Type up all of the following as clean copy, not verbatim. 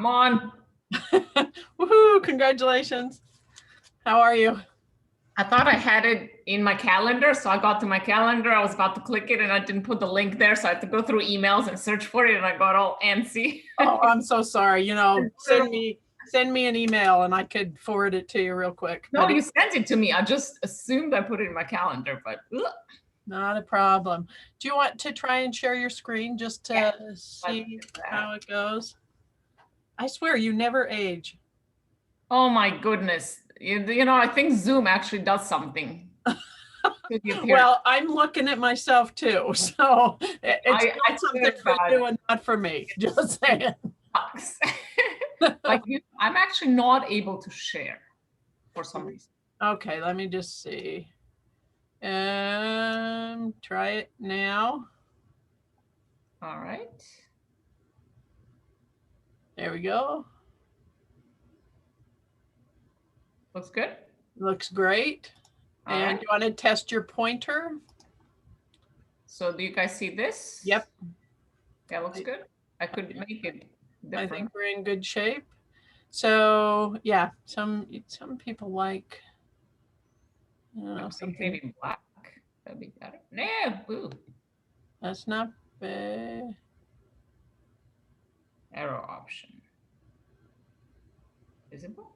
I'm on. Woohoo, congratulations. How are you? I thought I had it in my calendar, so I got to my calendar. I was about to click it and I didn't put the link there, so I had to go through emails and search for it, and I got all antsy. Oh, I'm so sorry. You know, send me an email and I could forward it to you real quick. No, you sent it to me. I just assumed I put it in my calendar, but not a problem. Do you want to try and share your screen just to see how it goes? I swear you never age. Oh my goodness. You know, I think Zoom actually does something. Well, I'm looking at myself too, so it's not something for you and not for me. Just saying. Like I'm actually not able to share for some reason. Okay, let me just see. Try it now. All right. There we go. Looks good. Looks great. All and right. You want to test your pointer? So do you guys see this? Yep. That looks good. I could make it different. I think we're in good shape. So yeah, some people like something maybe black. That'd be better. No, blue. That's not bad. Arrow option. Visible?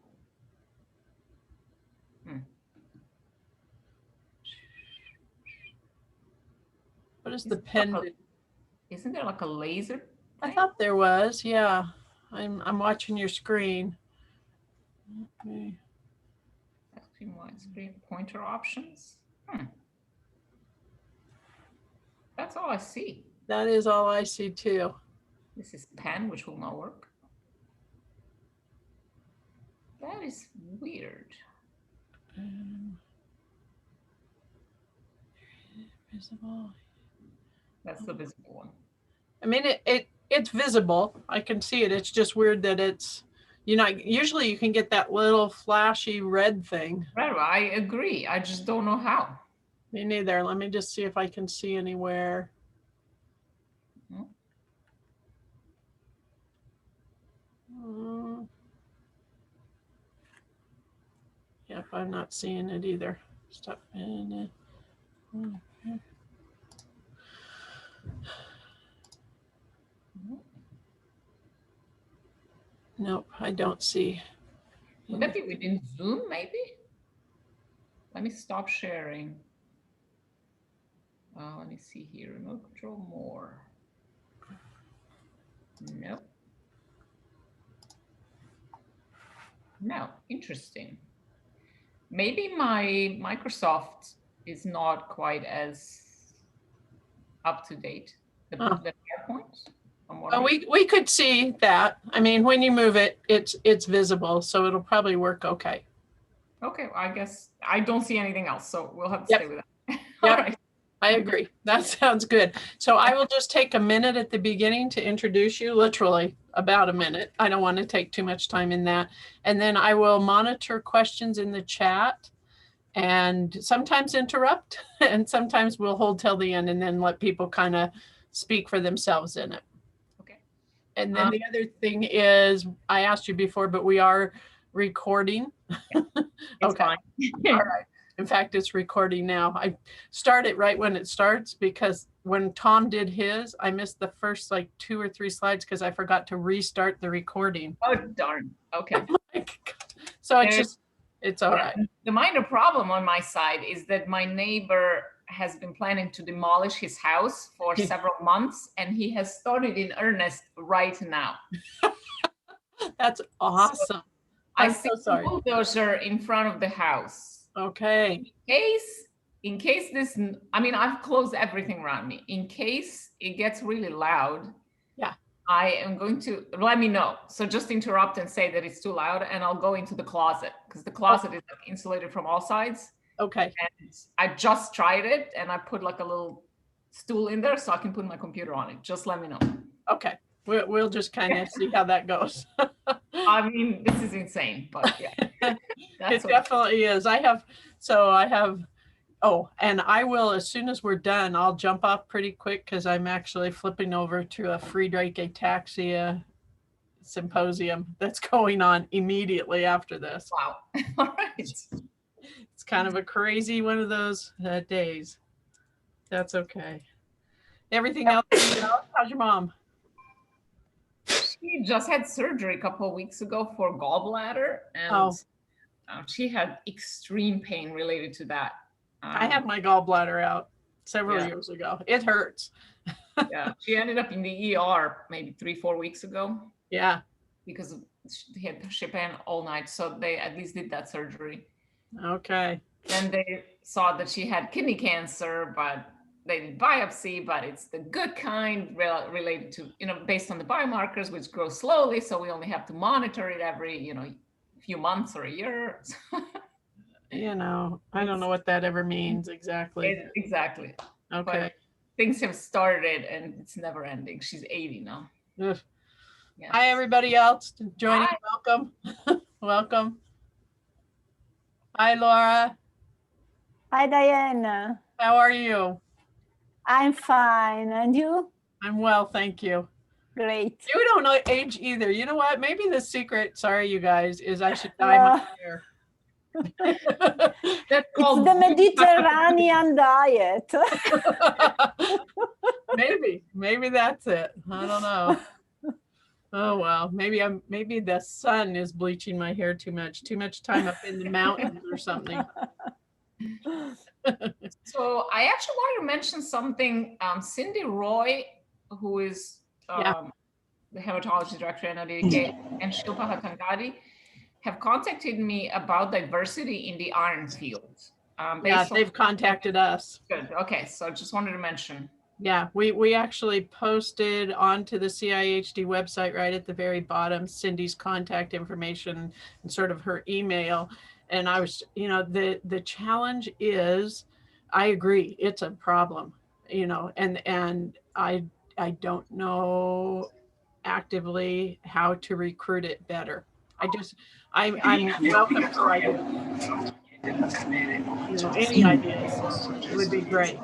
What is the pen? Isn't there like a laser thing? I thought there was. Yeah, I'm watching your screen. Okay. Actually, my screen pointer options. That's all I see. That is all I see too. This is pen, which will not work. That is weird. Visible. That's the visible one. I mean, it's visible. I can see it. It's just weird that it's, usually you can get that little flashy red thing. Right, I agree. I just don't know how. Me neither. Let me just see if I can see anywhere. Yep, I'm not seeing it either. Stop in it. Okay. Nope, I don't see. Would that be within Zoom, maybe? Let me stop sharing. Let me see here. Remote control more. Nope. No, interesting. Maybe my Microsoft is not quite as up to date. The SharePoint. Oh, we could see that. I mean, when you move it, it's visible, so it'll probably work okay. Okay, well, I guess I don't see anything else, so we'll have to stay with that. Yep. All right. I agree. That sounds good. So I will just take a minute at the beginning to introduce you, literally about a minute. I don't want to take too much time in that. And then I will monitor questions in the chat and sometimes interrupt, and sometimes we'll hold till the end and then let people kind of speak for themselves in it. Okay. And then the other thing is, I asked you before, but we are recording. Yeah, it's fine. All right. In fact, it's recording now. I start it right when it starts because when Tom did his, I missed the first like 2 or 3 slides because I forgot to restart the recording. Oh, darn. Okay. So it's all right. The minor problem on my side is that my neighbor has been planning to demolish his house for several months, and he has started in earnest right now. That's awesome. So, I see the bulldozer in front of the house. Okay. In case this, I mean, I've closed everything around me. In case it gets really loud, yeah, I am going to let me know. So just interrupt and say that it's too loud, and I'll go into the closet because the closet is like insulated from all sides. Okay. And I just tried it, and I put like a little stool in there so I can put my computer on it. Just let me know. Okay. We'll just kind of see how that goes. I mean, this is insane, but yeah. It definitely is. I have, and I will, as soon as we're done, I'll jump off pretty quick because I'm actually flipping over to a Friedreich ataxia symposium that's going on immediately after this. Wow. All right. It's kind of a crazy one of those days. That's okay. Everything else? How's your mom? She just had surgery a couple of weeks ago for gallbladder, and she had extreme pain related to that. I had my gallbladder out several years ago. It hurts. Yeah, she ended up in the ER maybe 3-4 weeks ago. Yeah. Because she had pain all night, so they at least did that surgery. Okay. Then they saw that she had kidney cancer, but they did biopsy, but it's the good kind related to, based on the biomarkers, which grow slowly. So we only have to monitor it every, few months or a year. I don't know what that ever means exactly. Exactly. Okay. But things have started and it's never ending. She's 80 now. Yes. Yes. Hi, everybody else joining. Hi. Welcome. Welcome. Hi, Laura. Hi, Diane. How are you? I'm fine. And you? I'm well, thank you. Great. You don't know age either. You know what? Maybe the secret, sorry, you guys, is I should dye my hair. It's the Mediterranean diet. Maybe that's it. I don't know. Oh well, maybe the sun is bleaching my hair too much time up in the mountains or something. So I actually wanted to mention something. Cindy Roy, who is the hematology director at NDK, and Shilpa Hatangadi have contacted me about diversity in the iron field. They've contacted us. Good. Okay, so I just wanted to mention. Yeah, we actually posted onto the CIHD website right at the very bottom Cindy's contact information and sort of her email. And I was, the challenge is, I agree, it's a problem, and I don't know actively how to recruit it better. I'm welcome to ideas. Any ideas would be great.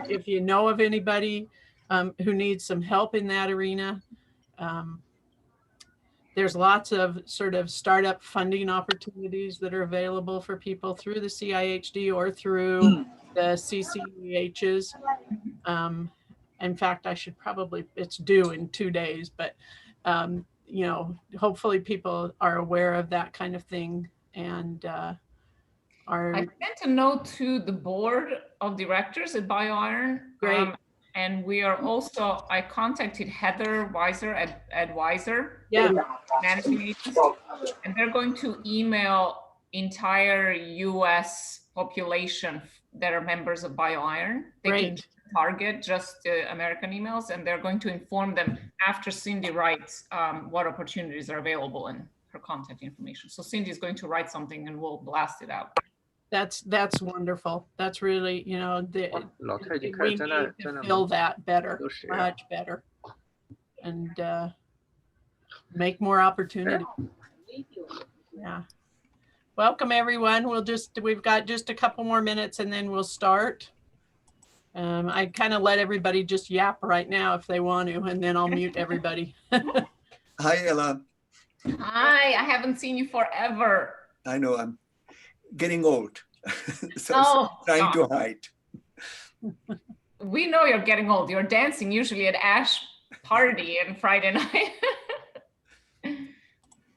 If you know of anybody who needs some help in that arena, there's lots of sort of startup funding opportunities that are available for people through the CIHD or through the CCEHs. In fact, it's due in 2 days, but hopefully people are aware of that kind of thing and I sent a note to the board of directors at BioIron. Great. And we are also, I contacted Heather Weiser at Weiser. Yeah. Managing agency, and they're going to email entire US population that are members of BioIron. They can target just American emails, and they're going to inform them after Cindy writes what opportunities are available and her contact information. So Cindy is going to write something and we'll blast it out. That's wonderful. That's really, we need to fill that better, much better, and make more opportunity. Yeah. Welcome everyone. We've got just a couple more minutes and then we'll start. I kind of let everybody just yap right now if they want to, and then I'll mute everybody. Hi, Ella. Hi, I haven't seen you forever. I know, I'm getting old. So trying to hide. We know you're getting old. You're dancing usually at Ash party and Friday night.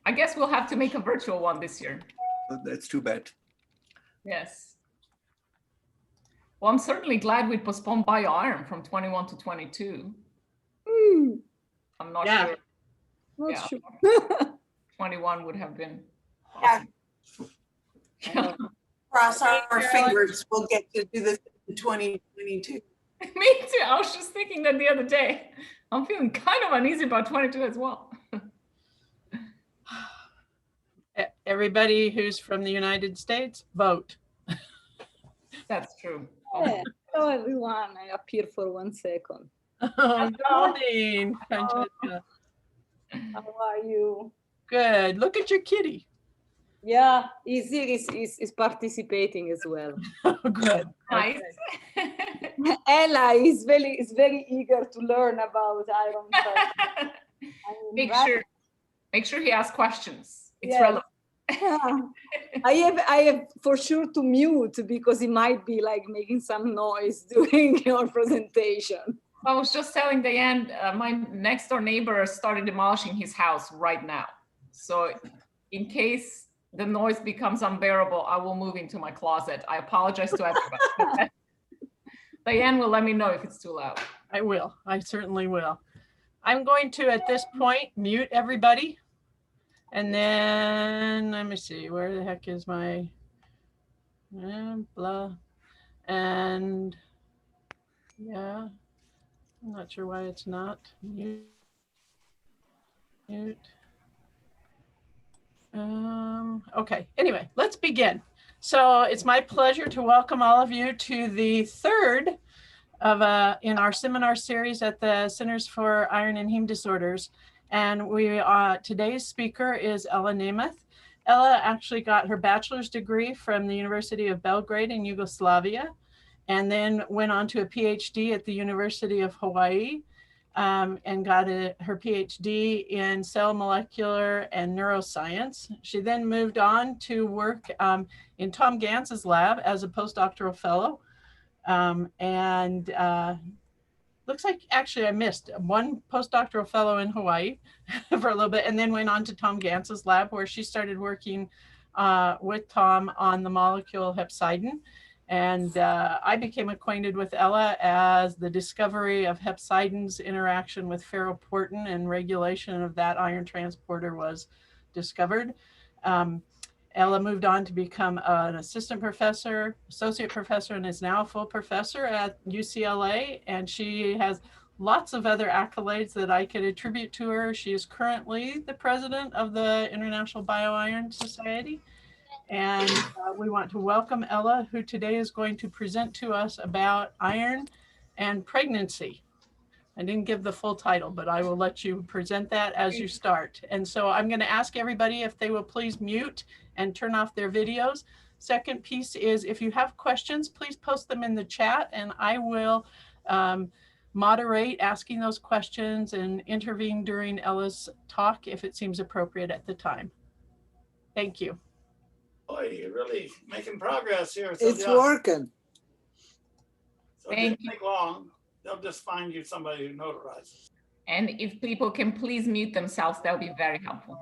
I guess we'll have to make a virtual one this year. Oh, that's too bad. Yes. Well, I'm certainly glad we postponed BioIron from 21 to 22. I'm not sure. Not sure. 21 would have been awesome. Yeah. Cross our fingers, we'll get to do this in 2022. Me too. I was just thinking that the other day. I'm feeling kind of uneasy about 22 as well. Everybody who's from the United States, vote. That's true. Hello, everyone. I appear for 1 second. Good morning, Francesca. How are you? Good. Look at your kitty. Yeah, he's participating as well. Good. Nice. Ella is very eager to learn about iron. Make sure Make sure he asks questions. It's Yes. relevant. Yeah. I have for sure to mute because he might be like making some noise during your presentation. I was just telling Diane, my next door neighbor started demolishing his house right now. So in case the noise becomes unbearable, I will move into my closet. I apologize to everybody. Diane will let me know if it's too loud. I will. I certainly will. I'm going to, at this point, mute everybody. And then, let me see, where the heck is my blah. And yeah, I'm not sure why it's not mute. Okay, anyway, let's begin. So it's my pleasure to welcome all of you to the third of in our seminar series at the Centers for Iron and Heme Disorders. And today's speaker is Ella Nemeth. Ella actually got her bachelor's degree from the University of Belgrade in Yugoslavia, and then went on to a PhD at the University of Hawaii, and got her PhD in cell molecular and neuroscience. She then moved on to work in Tom Gantz's lab as a postdoctoral fellow. Looks like actually I missed one postdoctoral fellow in Hawaii for a little bit, and then went on to Tom Gantz's lab, where she started working with Tom on the molecule hepcidin. And I became acquainted with Ella as the discovery of hepcidin's interaction with ferroportin and regulation of that iron transporter was discovered. Ella moved on to become an assistant professor, associate professor, and is now a full professor at UCLA. And she has lots of other accolades that I could attribute to her. She is currently the president of the International Bioiron Society. And we want to welcome Ella, who today is going to present to us about iron and pregnancy. I didn't give the full title, but I will let you present that as you start. And so I'm going to ask everybody if they will please mute and turn off their videos. Second piece is, if you have questions, please post them in the chat, and I will moderate asking those questions and intervene during Ella's talk if it seems appropriate at the time. Thank you. Boy, you're really making progress here. So It's working. So it didn't take long. They'll just find you somebody who notarizes. And if people can please mute themselves, that would be very helpful.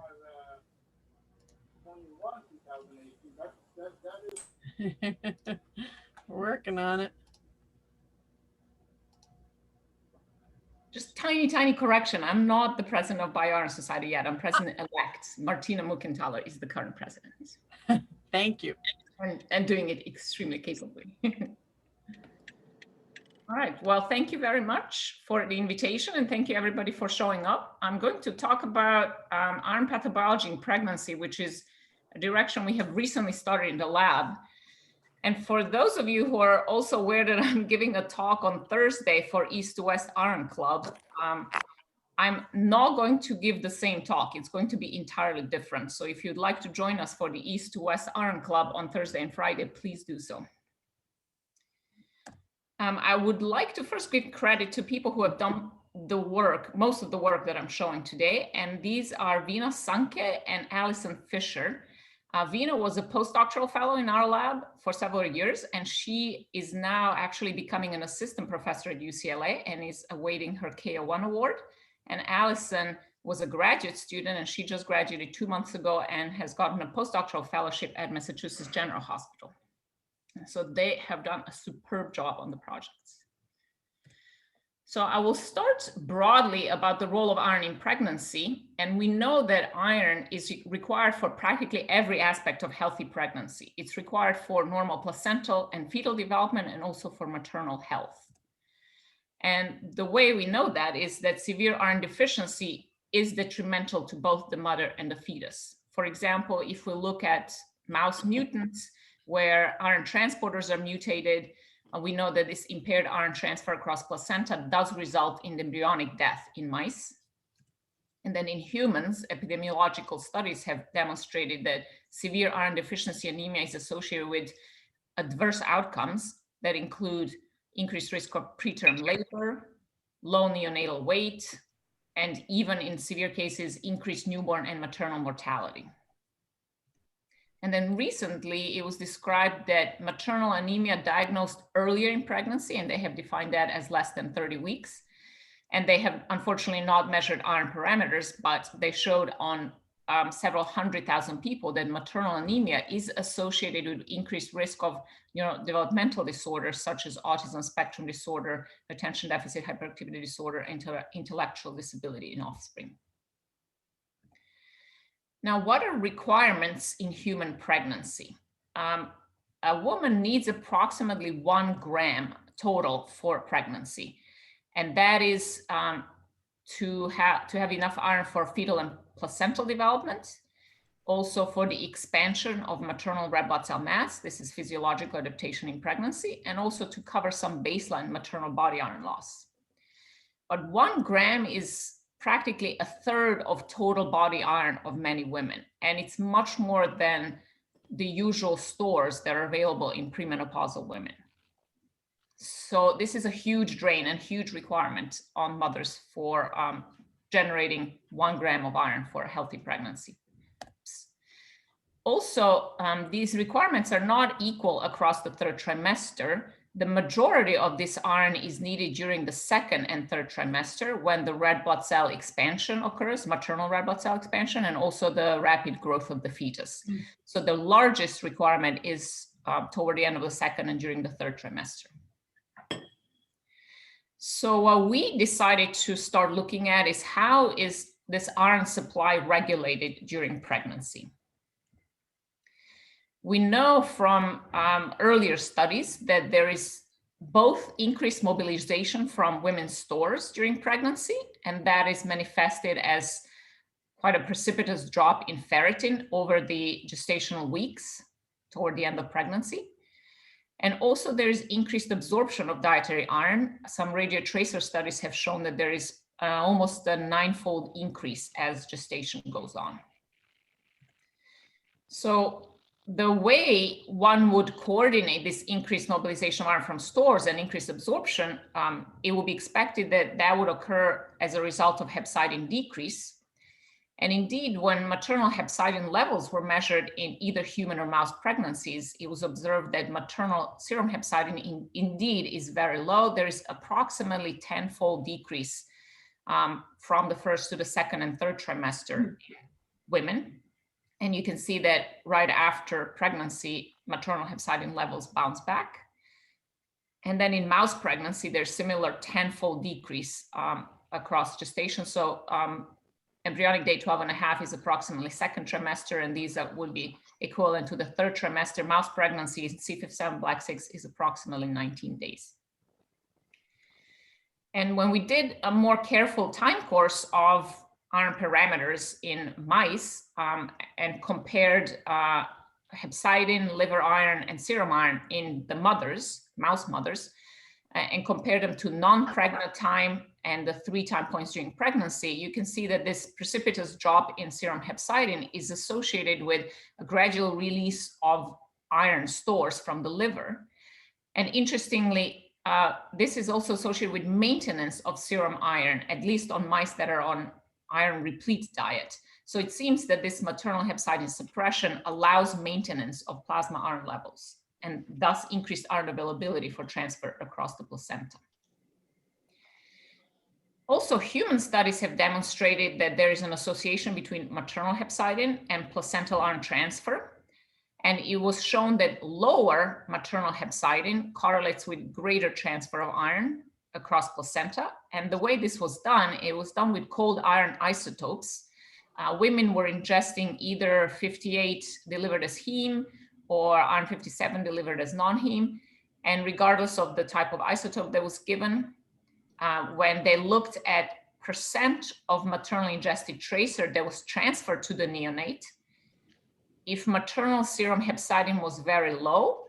Working on it. Just tiny correction. I'm not the president of Bioiron Society yet. I'm president-elect. Martina Muckenthaler is the current president. Thank you. And doing it extremely capably. All right, well, thank you very much for the invitation, and thank you everybody for showing up. I'm going to talk about iron pathobiology in pregnancy, which is a direction we have recently started in the lab. And for those of you who are also aware that I'm giving a talk on Thursday for East to West Iron Club, I'm not going to give the same talk. It's going to be entirely different. So if you'd like to join us for the East to West Iron Club on Thursday and Friday, please do so. I would like to first give credit to people who have done the work, most of the work that I'm showing today. And these are Veena Sankhe and Alison Fisher. Veena was a postdoctoral fellow in our lab for several years, and she is now actually becoming an assistant professor at UCLA and is awaiting her KO1 award. And Alison was a graduate student, and she just graduated 2 months ago and has gotten a postdoctoral fellowship at Massachusetts General Hospital. So they have done a superb job on the projects. So I will start broadly about the role of iron in pregnancy. And we know that iron is required for practically every aspect of healthy pregnancy. It's required for normal placental and fetal development, and also for maternal health. And the way we know that is that severe iron deficiency is detrimental to both the mother and the fetus. For example, if we look at mouse mutants, where iron transporters are mutated, we know that this impaired iron transfer across placenta does result in embryonic death in mice. And then in humans, epidemiological studies have demonstrated that severe iron deficiency anemia is associated with adverse outcomes that include increased risk of preterm labor, low neonatal weight, and even in severe cases, increased newborn and maternal mortality. And then recently, it was described that maternal anemia diagnosed earlier in pregnancy, and they have defined that as less than 30 weeks. And they have unfortunately not measured iron parameters, but they showed on several 100,000 people that maternal anemia is associated with increased risk of developmental disorders such as autism spectrum disorder, attention deficit hyperactivity disorder, and intellectual disability in offspring. Now, what are requirements in human pregnancy? A woman needs approximately 1 gram total for pregnancy. And that is to have enough iron for fetal and placental development, also for the expansion of maternal red blood cell mass. This is physiological adaptation in pregnancy, and also to cover some baseline maternal body iron loss. But 1 gram is practically 1/3 of total body iron of many women. And it's much more than the usual stores that are available in premenopausal women. So this is a huge drain and huge requirement on mothers for generating 1 gram of iron for a healthy pregnancy. Also, these requirements are not equal across the 3rd trimester. The majority of this iron is needed during the 2nd and 3rd trimester when the red blood cell expansion occurs, maternal red blood cell expansion, and also the rapid growth of the fetus. So the largest requirement is toward the end of the 2nd and during the 3rd trimester. So what we decided to start looking at is how is this iron supply regulated during pregnancy? We know from earlier studies that there is both increased mobilization from women's stores during pregnancy, and that is manifested as quite a precipitous drop in ferritin over the gestational weeks toward the end of pregnancy. And also there is increased absorption of dietary iron. Some radiotracer studies have shown that there is almost a 9-fold increase as gestation goes on. So the way one would coordinate this increased mobilization of iron from stores and increased absorption, it would be expected that that would occur as a result of hepcidin decrease. And indeed, when maternal hepcidin levels were measured in either human or mouse pregnancies, it was observed that maternal serum hepcidin indeed is very low. There is approximately 10-fold decrease from the 1st to the 2nd and 3rd trimester in women. And you can see that right after pregnancy, maternal hepcidin levels bounce back. And then in mouse pregnancy, there's similar 10-fold decrease across gestation. So embryonic day 12.5 is approximately 2nd trimester, and these would be equivalent to the 3rd trimester. Mouse pregnancy in C57 Black 6 is approximately 19 days. And when we did a more careful time course of iron parameters in mice and compared hepcidin, liver iron, and serum iron in the mothers, mouse mothers, and compared them to non-pregnant time and the 3 time points during pregnancy, you can see that this precipitous drop in serum hepcidin is associated with a gradual release of iron stores from the liver. And interestingly, this is also associated with maintenance of serum iron, at least on mice that are on iron replete diet. So it seems that this maternal hepcidin suppression allows maintenance of plasma iron levels and thus increased iron availability for transfer across the placenta. Also, human studies have demonstrated that there is an association between maternal hepcidin and placental iron transfer. And it was shown that lower maternal hepcidin correlates with greater transfer of iron across placenta. And the way this was done, it was done with cold iron isotopes. Women were ingesting either 58 delivered as heme or iron 57 delivered as non-heme. And regardless of the type of isotope that was given, when they looked at percent of maternally ingested tracer that was transferred to the neonate, if maternal serum hepcidin was very low,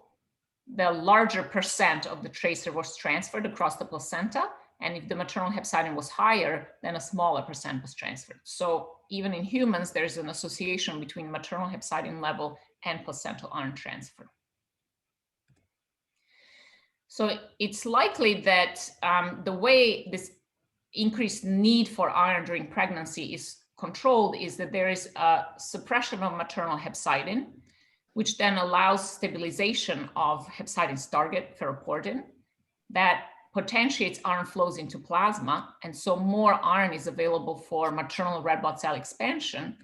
the larger percent of the tracer was transferred across the placenta. And if the maternal hepcidin was higher, then a smaller percent was transferred. So even in humans, there's an association between maternal hepcidin level and placental iron transfer. So it's likely that the way this increased need for iron during pregnancy is controlled is that there is a suppression of maternal hepcidin, which then allows stabilization of hepcidin's target, ferroportin, that potentiates iron flows into plasma. And so more iron is available for maternal red blood cell expansion,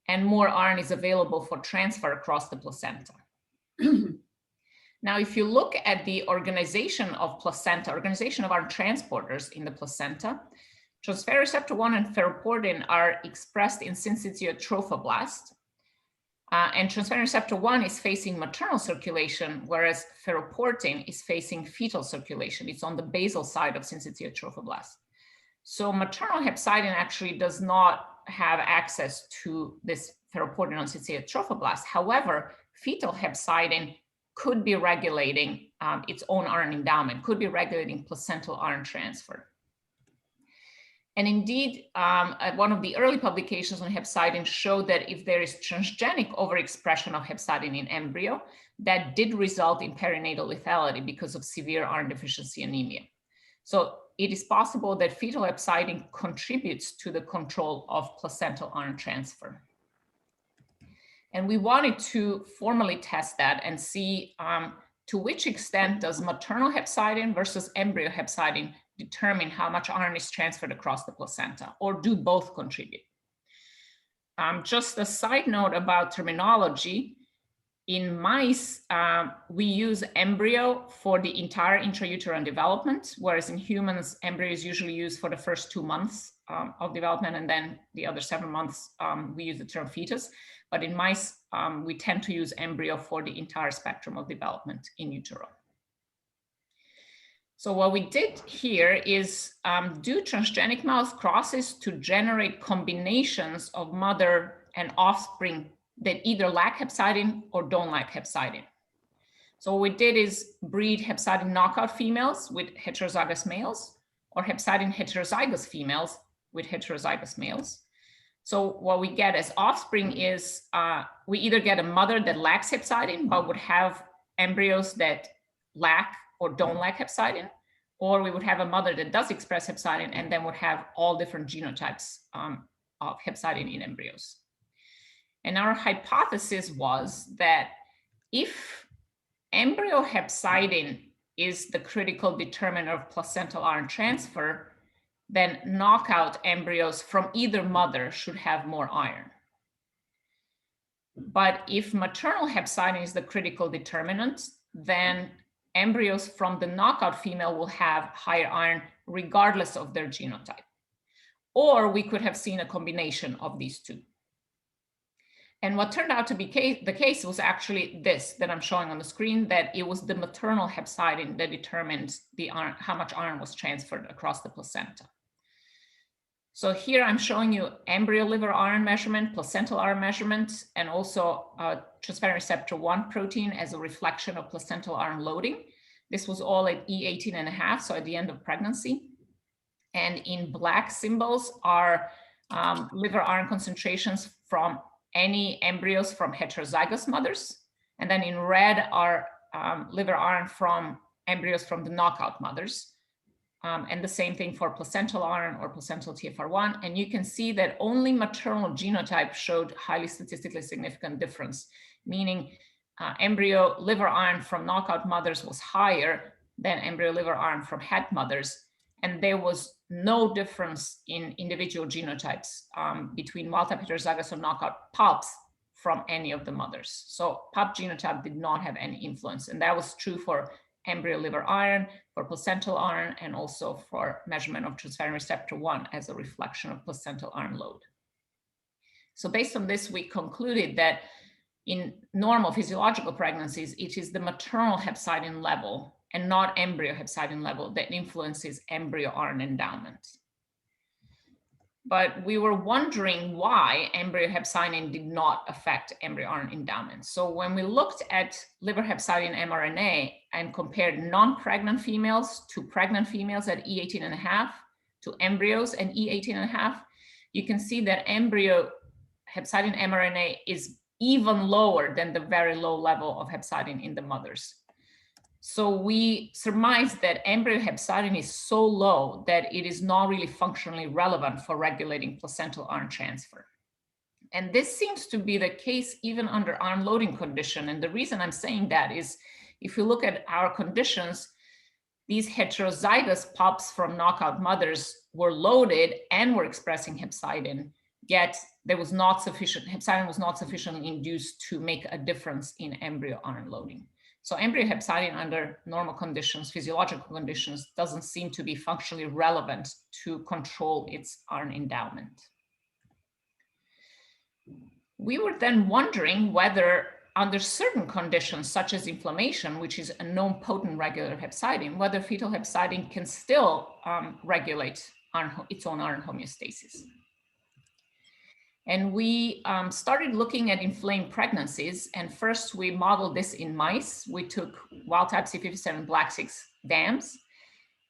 and more iron is available for transfer across the placenta. Now, if you look at the organization of placenta, organization of iron transporters in the placenta, transferrin receptor 1 and ferroportin are expressed in syncytial trophoblast. And transferrin receptor 1 is facing maternal circulation, whereas ferroportin is facing fetal circulation. It's on the basal side of syncytial trophoblast. So maternal hepcidin actually does not have access to this ferroportin on syncytial trophoblast. However, fetal hepcidin could be regulating its own iron endowment, could be regulating placental iron transfer. And indeed, one of the early publications on hepcidin showed that if there is transgenic overexpression of hepcidin in embryo, that did result in perinatal lethality because of severe iron deficiency anemia. So it is possible that fetal hepcidin contributes to the control of placental iron transfer. And we wanted to formally test that and see to which extent does maternal hepcidin versus embryo hepcidin determine how much iron is transferred across the placenta, or do both contribute? Just a side note about terminology, in mice, we use embryo for the entire intrauterine development, whereas in humans, embryo is usually used for the first 2 months of development, and then the other 7 months, we use the term fetus. But in mice, we tend to use embryo for the entire spectrum of development in utero. So what we did here is do transgenic mouse crosses to generate combinations of mother and offspring that either lack hepcidin or don't lack hepcidin. So what we did is breed hepcidin knockout females with heterozygous males, or hepcidin heterozygous females with heterozygous males. So what we get as offspring is we either get a mother that lacks hepcidin but would have embryos that lack or don't lack hepcidin, or we would have a mother that does express hepcidin and then would have all different genotypes of hepcidin in embryos. And our hypothesis was that if embryo hepcidin is the critical determinant of placental iron transfer, then knockout embryos from either mother should have more iron. But if maternal hepcidin is the critical determinant, then embryos from the knockout female will have higher iron regardless of their genotype. Or we could have seen a combination of these two. And what turned out to be the case was actually this that I'm showing on the screen, that it was the maternal hepcidin that determined the iron, how much iron was transferred across the placenta. So here I'm showing you embryo liver iron measurement, placental iron measurement, and also transferrin receptor 1 protein as a reflection of placental iron loading. This was all at E18.5, so at the end of pregnancy. And in black symbols are liver iron concentrations from any embryos from heterozygous mothers. And then in red are liver iron from embryos from the knockout mothers. And the same thing for placental iron or placental TFR1. And you can see that only maternal genotype showed highly statistically significant difference, meaning embryo liver iron from knockout mothers was higher than embryo liver iron from het mothers. And there was no difference in individual genotypes between wild-type heterozygous or knockout pups from any of the mothers. So pup genotype did not have any influence. And that was true for embryo liver iron, for placental iron, and also for measurement of transferrin receptor 1 as a reflection of placental iron load. So based on this, we concluded that in normal physiological pregnancies, it is the maternal hepcidin level and not embryo hepcidin level that influences embryo iron endowment. But we were wondering why embryo hepcidin did not affect embryo iron endowment. So when we looked at liver hepcidin mRNA and compared non-pregnant females to pregnant females at E18.5 to embryos at E18.5, you can see that embryo hepcidin mRNA is even lower than the very low level of hepcidin in the mothers. So we surmised that embryo hepcidin is so low that it is not really functionally relevant for regulating placental iron transfer. And this seems to be the case even under iron loading condition. And the reason I'm saying that is if you look at our conditions, these heterozygous pups from knockout mothers were loaded and were expressing hepcidin, yet there was not sufficient, hepcidin was not sufficiently induced to make a difference in embryo iron loading. So embryo hepcidin under normal conditions, physiological conditions, doesn't seem to be functionally relevant to control its iron endowment. We were then wondering whether under certain conditions, such as inflammation, which is a known potent regulator of hepcidin, whether fetal hepcidin can still regulate its own iron homeostasis. And we started looking at inflamed pregnancies. And first we modeled this in mice. We took wild type C57 black 6 dams,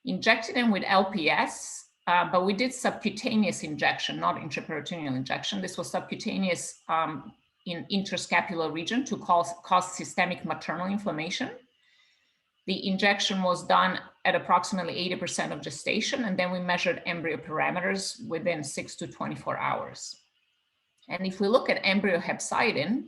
injected them with LPS, but we did subcutaneous injection, not intraperitoneal injection. This was subcutaneous in interscapular region to cause systemic maternal inflammation. The injection was done at approximately 80% of gestation, and then we measured embryo parameters within 6 to 24 hours. And if we look at embryo hepcidin,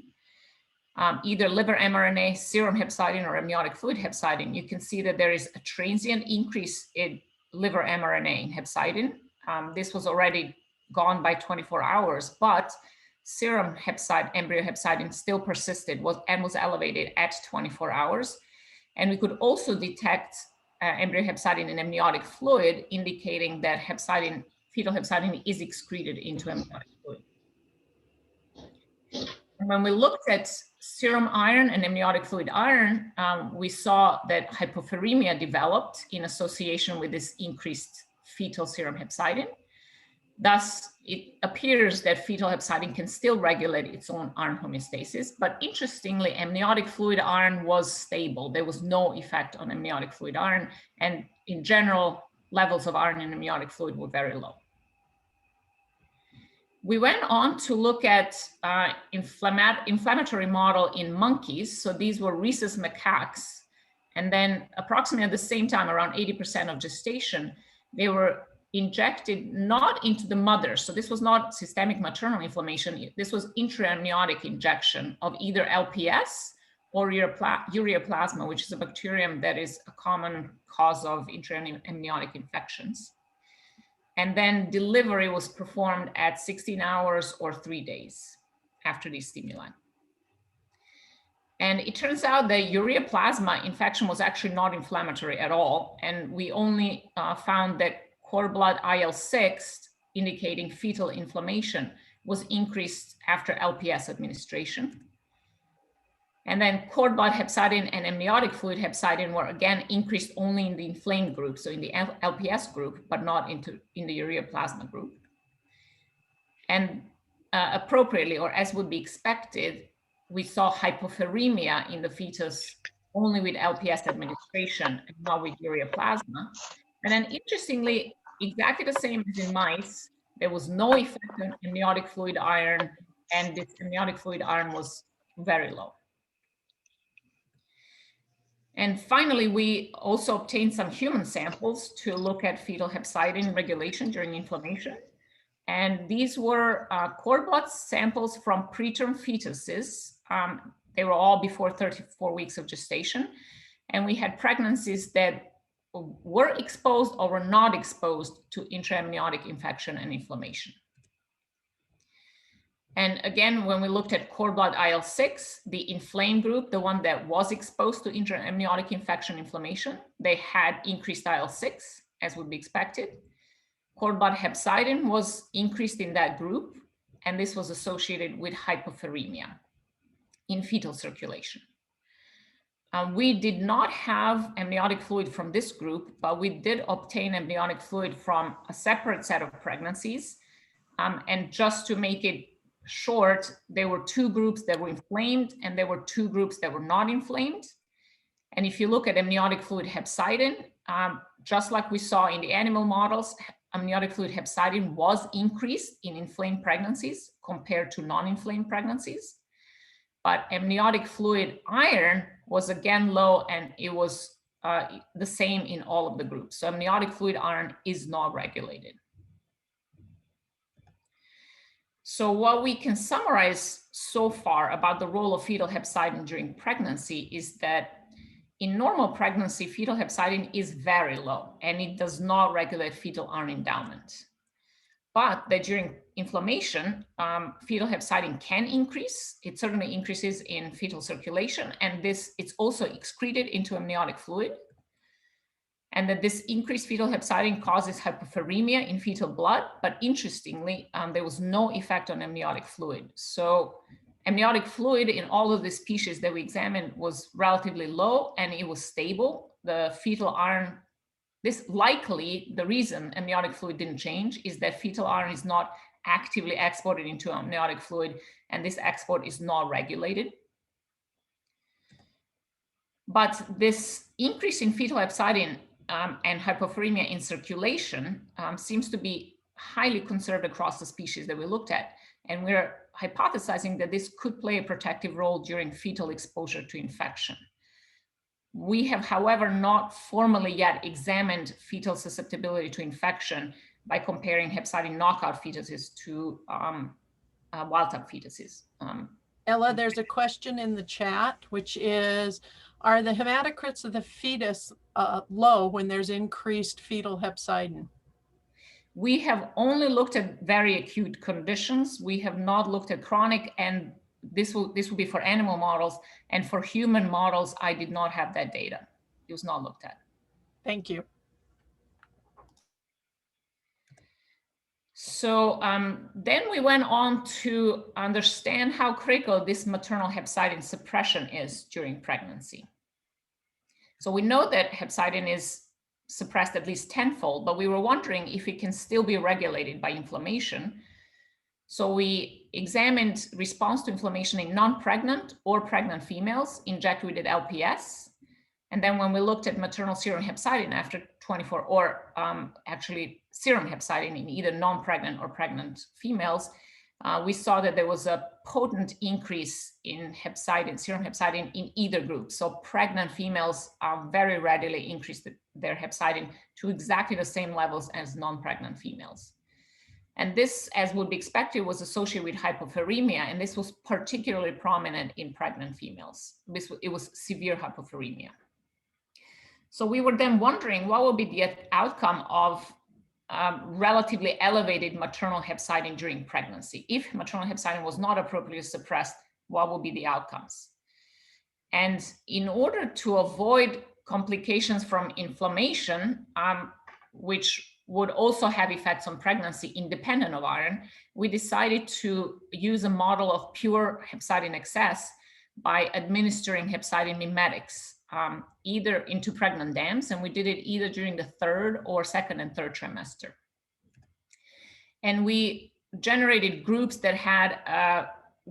either liver mRNA, serum hepcidin, or amniotic fluid hepcidin, you can see that there is a transient increase in liver mRNA in hepcidin. This was already gone by 24 hours, but serum embryo hepcidin still persisted and was elevated at 24 hours. And we could also detect embryo hepcidin in amniotic fluid, indicating that fetal hepcidin is excreted into amniotic fluid. And when we looked at serum iron and amniotic fluid iron, we saw that hypopheremia developed in association with this increased fetal serum hepcidin. Thus, it appears that fetal hepcidin can still regulate its own iron homeostasis, but interestingly, amniotic fluid iron was stable. There was no effect on amniotic fluid iron, and in general, levels of iron in amniotic fluid were very low. We went on to look at inflammatory model in monkeys. So these were rhesus macaques. And then approximately at the same time, around 80% of gestation, they were injected not into the mother. So this was not systemic maternal inflammation. This was intraamniotic injection of either LPS or ureaplasma, which is a bacterium that is a common cause of intraamniotic infections. And then delivery was performed at 16 hours or 3 days after these stimuli. And it turns out that ureaplasma infection was actually not inflammatory at all. And we only found that cord blood IL-6, indicating fetal inflammation, was increased after LPS administration. And then cord blood hepcidin and amniotic fluid hepcidin were again increased only in the inflamed group, so in the LPS group, but not in the ureaplasma group. And appropriately, or as would be expected, we saw hypopheremia in the fetus only with LPS administration and not with ureaplasma. And then interestingly, exactly the same as in mice, there was no effect on amniotic fluid iron, and this amniotic fluid iron was very low. And finally, we also obtained some human samples to look at fetal hepcidin regulation during inflammation. And these were cord blood samples from preterm fetuses. They were all before 34 weeks of gestation. And we had pregnancies that were exposed or were not exposed to intraamniotic infection and inflammation. And again, when we looked at cord blood IL-6, the inflamed group, the one that was exposed to intraamniotic infection inflammation, they had increased IL-6, as would be expected. Cord blood hepcidin was increased in that group, and this was associated with hypopheremia in fetal circulation. We did not have amniotic fluid from this group, but we did obtain amniotic fluid from a separate set of pregnancies. And just to make it short, there were two groups that were inflamed and there were two groups that were not inflamed. And if you look at amniotic fluid hepcidin, just like we saw in the animal models, amniotic fluid hepcidin was increased in inflamed pregnancies compared to non-inflamed pregnancies. But amniotic fluid iron was again low, and it was the same in all of the groups. So amniotic fluid iron is not regulated. So what we can summarize so far about the role of fetal hepcidin during pregnancy is that in normal pregnancy, fetal hepcidin is very low, and it does not regulate fetal iron endowment. But that during inflammation, fetal hepcidin can increase. It certainly increases in fetal circulation, and it's also excreted into amniotic fluid. And that this increased fetal hepcidin causes hypothermia in fetal blood, but interestingly, there was no effect on amniotic fluid. So amniotic fluid in all of the species that we examined was relatively low, and it was stable. The fetal iron, this likely, the reason amniotic fluid didn't change is that fetal iron is not actively exported into amniotic fluid, and this export is not regulated. But this increase in fetal hepcidin and hypothermia in circulation seems to be highly conserved across the species that we looked at. And we're hypothesizing that this could play a protective role during fetal exposure to infection. We have, however, not formally yet examined fetal susceptibility to infection by comparing hepcidin knockout fetuses to wild-type fetuses. Ella, there's a question in the chat, which is, are the hematocrits of the fetus low when there's increased fetal hepcidin? We have only looked at very acute conditions. We have not looked at chronic, and this will be for animal models. And for human models, I did not have that data. It was not looked at. Thank you. So then we went on to understand how critical this maternal hepcidin suppression is during pregnancy. So we know that hepcidin is suppressed at least tenfold, but we were wondering if it can still be regulated by inflammation. So we examined response to inflammation in non-pregnant or pregnant females injected with LPS. And then when we looked at maternal serum hepcidin after 24, or actually serum hepcidin in either non-pregnant or pregnant females, we saw that there was a potent increase in hepcidin, serum hepcidin in either group. So pregnant females very readily increased their hepcidin to exactly the same levels as non-pregnant females. And this, as would be expected, was associated with hypothermia, and this was particularly prominent in pregnant females. It was severe hypothermia. So we were then wondering what would be the outcome of relatively elevated maternal hepcidin during pregnancy. If maternal hepcidin was not appropriately suppressed, what would be the outcomes? And in order to avoid complications from inflammation, which would also have effects on pregnancy independent of iron, we decided to use a model of pure hepcidin excess by administering hepcidin mimetics, either into pregnant dams, and we did it either during the second and third trimester. And we generated groups that had a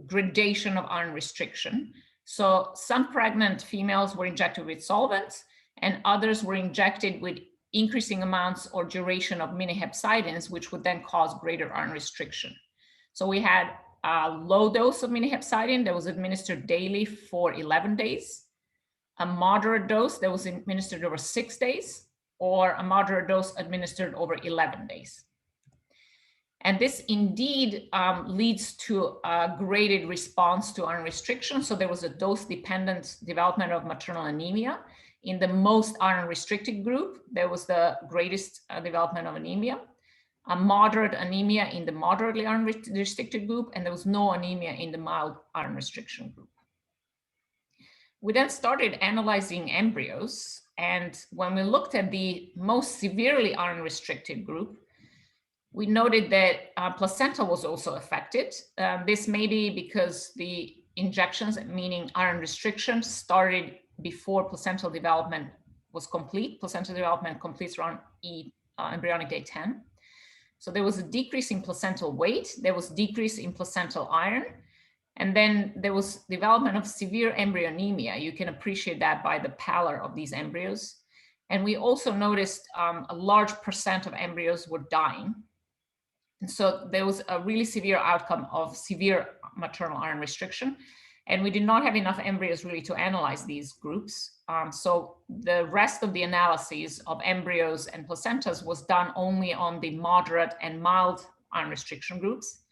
gradation of iron restriction. So some pregnant females were injected with solvents, and others were injected with increasing amounts or duration of minihepcidins, which would then cause greater iron restriction. So we had a low dose of minihepcidin that was administered daily for 11 days, a moderate dose that was administered over 6 days, or a moderate dose administered over 11 days. And this indeed leads to a graded response to iron restriction. So there was a dose-dependent development of maternal anemia. In the most iron-restricted group, there was the greatest development of anemia, a moderate anemia in the moderately iron-restricted group, and there was no anemia in the mild iron restriction group. We then started analyzing embryos, and when we looked at the most severely iron-restricted group, we noted that placenta was also affected. This may be because the injections, meaning iron restriction, started before placental development was complete. Placental development completes around embryonic day 10. So there was a decrease in placental weight, there was decrease in placental iron, and then there was development of severe embryonemia. You can appreciate that by the pallor of these embryos. And we also noticed a large percent of embryos were dying. And so there was a really severe outcome of severe maternal iron restriction. And we did not have enough embryos really to analyze these groups. So the rest of the analyses of embryos and placentas was done only on the moderate and mild iron restriction groups.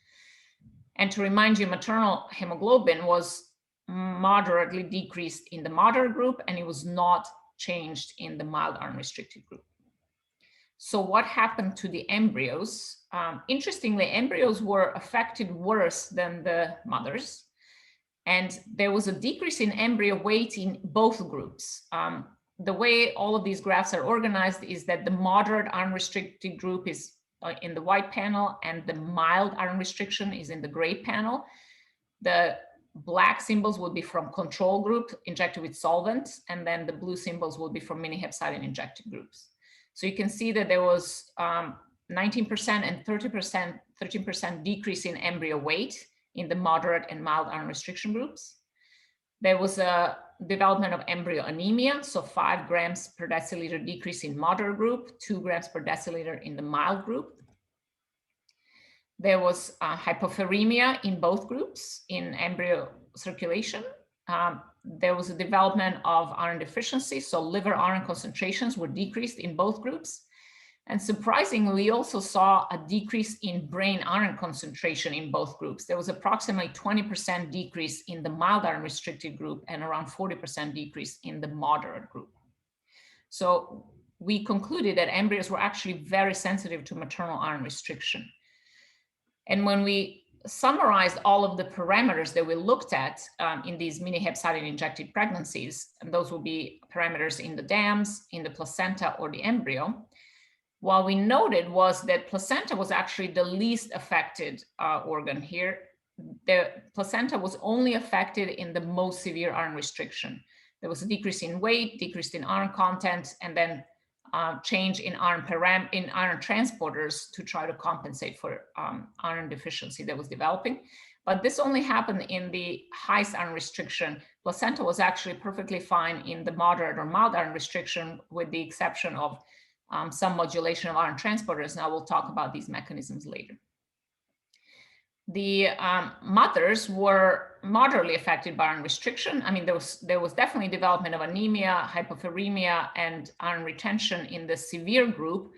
And to remind you, maternal hemoglobin was moderately decreased in the moderate group, and it was not changed in the mild iron restricted group. So what happened to the embryos? Interestingly, embryos were affected worse than the mothers. And there was a decrease in embryo weight in both groups. The way all of these graphs are organized is that the moderate iron restricted group is in the white panel, and the mild iron restriction is in the gray panel. The black symbols would be from control group injected with solvent, and then the blue symbols would be from minihepcidin injected groups. So you can see that there was 19% and 13% decrease in embryo weight in the moderate and mild iron restriction groups. There was a development of embryo anemia, so 5 grams per deciliter decrease in moderate group, 2 grams per deciliter in the mild group. There was hypopheremia in both groups in embryo circulation. There was a development of iron deficiency, so liver iron concentrations were decreased in both groups. And surprisingly, we also saw a decrease in brain iron concentration in both groups. There was approximately 20% decrease in the mild iron restricted group and around 40% decrease in the moderate group. So we concluded that embryos were actually very sensitive to maternal iron restriction. And when we summarized all of the parameters that we looked at in these minihepcidin injected pregnancies, and those will be parameters in the dams, in the placenta, or the embryo, what we noted was that placenta was actually the least affected organ here. The placenta was only affected in the most severe iron restriction. There was a decrease in weight, decrease in iron content, and then change in iron transporters to try to compensate for iron deficiency that was developing. But this only happened in the highest iron restriction. Placenta was actually perfectly fine in the moderate or mild iron restriction, with the exception of some modulation of iron transporters. Now we'll talk about these mechanisms later. The mothers were moderately affected by iron restriction. I mean, there was definitely development of anemia, hypopheremia, and iron retention in the severe group,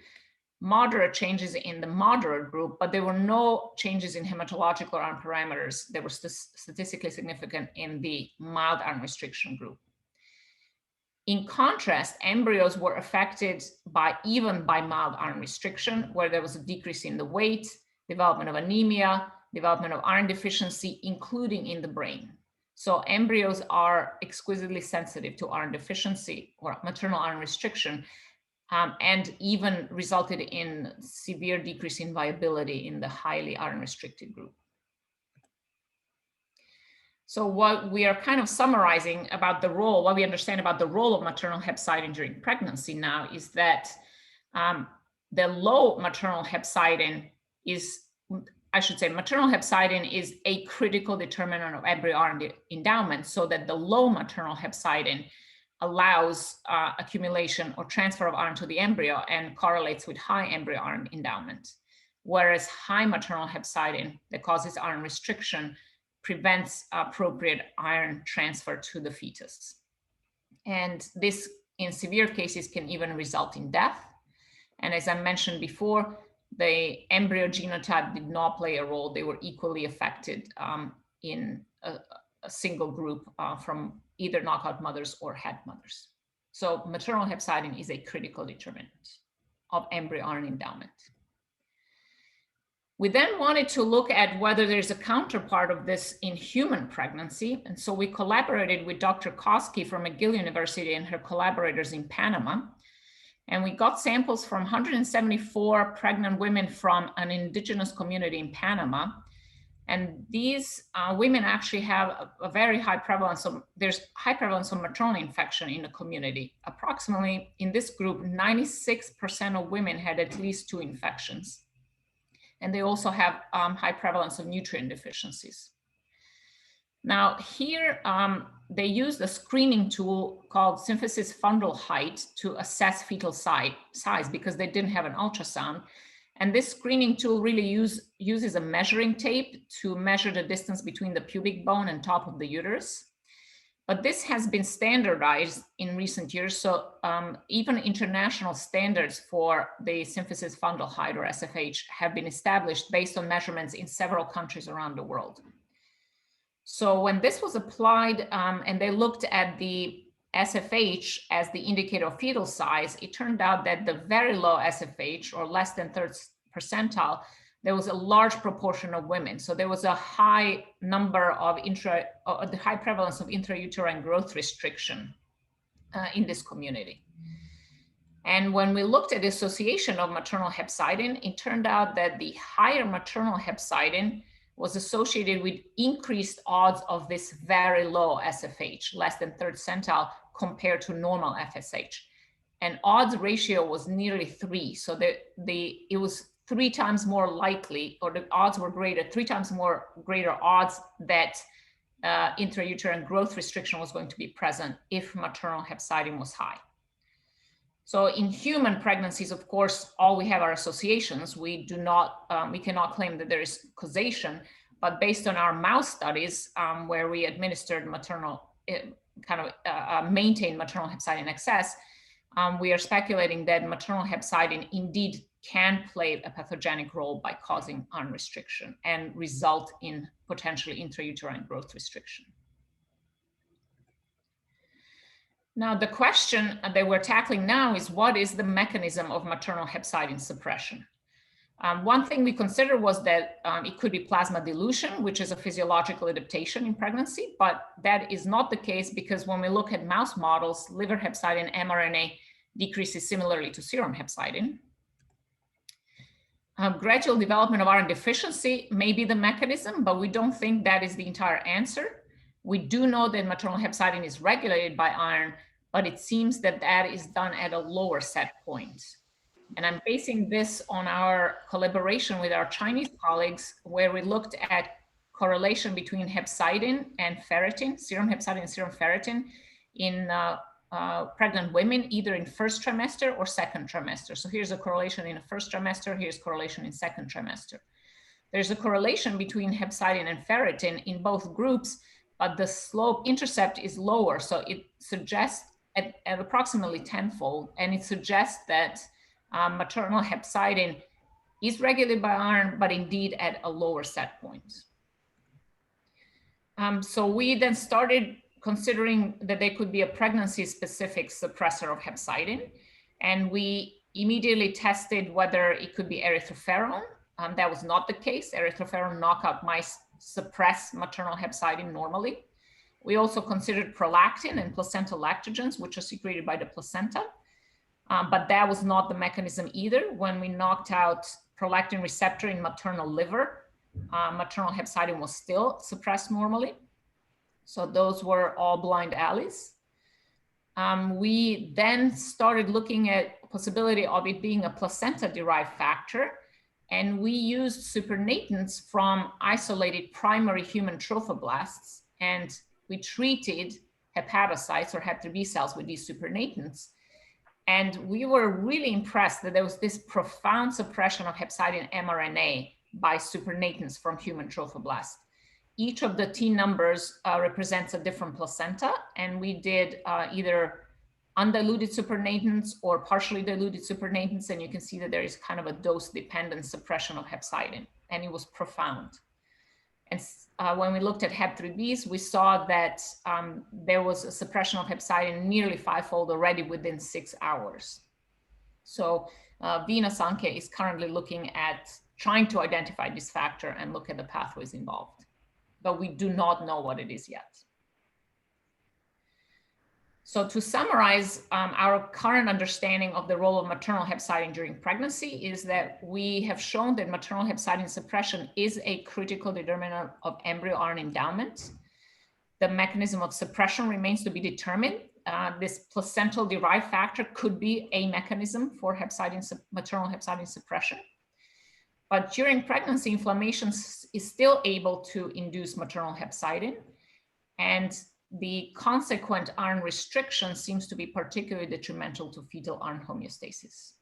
moderate changes in the moderate group, but there were no changes in hematological iron parameters that were statistically significant in the mild iron restriction group. In contrast, embryos were affected even by mild iron restriction, where there was a decrease in the weight, development of anemia, development of iron deficiency, including in the brain. So embryos are exquisitely sensitive to iron deficiency or maternal iron restriction, and even resulted in severe decrease in viability in the highly iron restricted group. So what we are kind of summarizing about the role, what we understand about the role of maternal hepcidin during pregnancy now is that the low maternal hepcidin is, maternal hepcidin is a critical determinant of embryo iron endowment, so that the low maternal hepcidin allows accumulation or transfer of iron to the embryo and correlates with high embryo iron endowment. Whereas high maternal hepcidin that causes iron restriction prevents appropriate iron transfer to the fetus. And this, in severe cases, can even result in death. And as I mentioned before, the embryo genotype did not play a role. They were equally affected in a single group from either knockout mothers or het mothers. So maternal hepcidin is a critical determinant of embryo iron endowment. We then wanted to look at whether there's a counterpart of this in human pregnancy. And so we collaborated with Dr. Koski from McGill University and her collaborators in Panama. And we got samples from 174 pregnant women from an indigenous community in Panama. And these women actually have a very high prevalence of, there's high prevalence of maternal infection in the community. Approximately in this group, 96% of women had at least 2 infections. And they also have high prevalence of nutrient deficiencies. Now here, they used a screening tool called symphysis fundal height to assess fetal size because they didn't have an ultrasound. And this screening tool really uses a measuring tape to measure the distance between the pubic bone and top of the uterus. But this has been standardized in recent years. So even international standards for the symphysis fungal or SFH have been established based on measurements in several countries around the world. So when this was applied and they looked at the SFH as the indicator of fetal size, it turned out that the very low SFH, or less than 3rd percentile, there was a large proportion of women. So there was a high number of the high prevalence of intrauterine growth restriction in this community. And when we looked at the association of maternal hepcidin, it turned out that the higher maternal hepcidin was associated with increased odds of this very low SFH, less than 3rd centile, compared to normal FSH. And odds ratio was nearly 3. So it was 3 times more likely, or the odds were greater, 3 times more greater odds that intrauterine growth restriction was going to be present if maternal hepcidin was high. So in human pregnancies, of course, all we have are associations. We cannot claim that there is causation, but based on our mouse studies where we administered maintained maternal hepcidin excess, we are speculating that maternal hepcidin indeed can play a pathogenic role by causing iron restriction and result in potentially intrauterine growth restriction. Now, the question that we're tackling now is, what is the mechanism of maternal hepcidin suppression? One thing we considered was that it could be plasma dilution, which is a physiological adaptation in pregnancy, but that is not the case because when we look at mouse models, liver hepcidin mRNA decreases similarly to serum hepcidin. Gradual development of iron deficiency may be the mechanism, but we don't think that is the entire answer. We do know that maternal hepcidin is regulated by iron, but it seems that that is done at a lower set point. And I'm basing this on our collaboration with our Chinese colleagues, where we looked at correlation between hepcidin and ferritin, serum hepcidin and serum ferritin in pregnant women, either in 1st trimester or 2nd trimester. So here's a correlation in the 1st trimester, here's correlation in 2nd trimester. There's a correlation between hepcidin and ferritin in both groups, but the slope intercept is lower. So it suggests at approximately 10-fold, and it suggests that maternal hepcidin is regulated by iron, but indeed at a lower set point. So we then started considering that there could be a pregnancy-specific suppressor of hepcidin, and we immediately tested whether it could be erythroferone. That was not the case. Erythroferone knockout mice suppress maternal hepcidin normally. We also considered prolactin and placental lactogens, which are secreted by the placenta, but that was not the mechanism either. When we knocked out prolactin receptor in maternal liver, maternal hepcidin was still suppressed normally. So those were all blind alleles. We then started looking at possibility of it being a placenta-derived factor, and we used supernatants from isolated primary human trophoblasts, and we treated hepatocytes or hepatitis B cells with these supernatants. And we were really impressed that there was this profound suppression of hepcidin mRNA by supernatants from human trophoblasts. Each of the T numbers represents a different placenta, and we did either undiluted supernatants or partially diluted supernatants, and you can see that there is kind of a dose-dependent suppression of hepcidin, and it was profound. And when we looked at Hep3Bs, we saw that there was a suppression of hepcidin nearly 5-fold already within 6 hours. So Veena Sankhe is currently looking at trying to identify this factor and look at the pathways involved, but we do not know what it is yet. So to summarize, our current understanding of the role of maternal hepcidin during pregnancy is that we have shown that maternal hepcidin suppression is a critical determinant of embryo iron endowment. The mechanism of suppression remains to be determined. This placental derived factor could be a mechanism for maternal hepcidin suppression. But during pregnancy, inflammation is still able to induce maternal hepcidin, and the consequent iron restriction seems to be particularly detrimental to fetal iron homeostasis.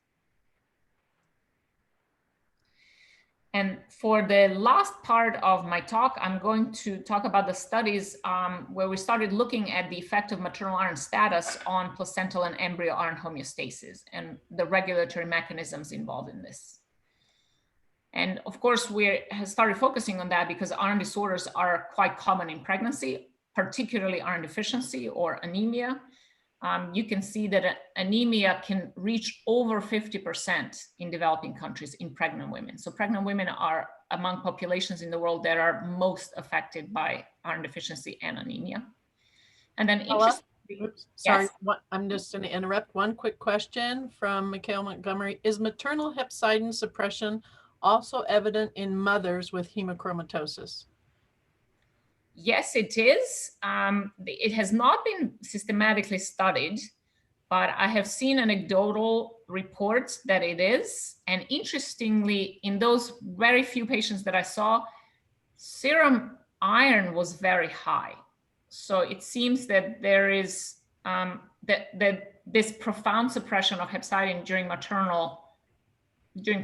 And for the last part of my talk, I'm going to talk about the studies where we started looking at the effect of maternal iron status on placental and embryo iron homeostasis and the regulatory mechanisms involved in this. And of course, we started focusing on that because iron disorders are quite common in pregnancy, particularly iron deficiency or anemia. You can see that anemia can reach over 50% in developing countries in pregnant women. So pregnant women are among populations in the world that are most affected by iron deficiency and anemia. And then sorry, I'm just going to interrupt. One quick question from Mikhail Montgomery. Is maternal hepcidin suppression also evident in mothers with hemochromatosis? Yes, it is. It has not been systematically studied, but I have seen anecdotal reports that it is. And interestingly, in those very few patients that I saw, serum iron was very high. So it seems that there is this profound suppression of hepcidin during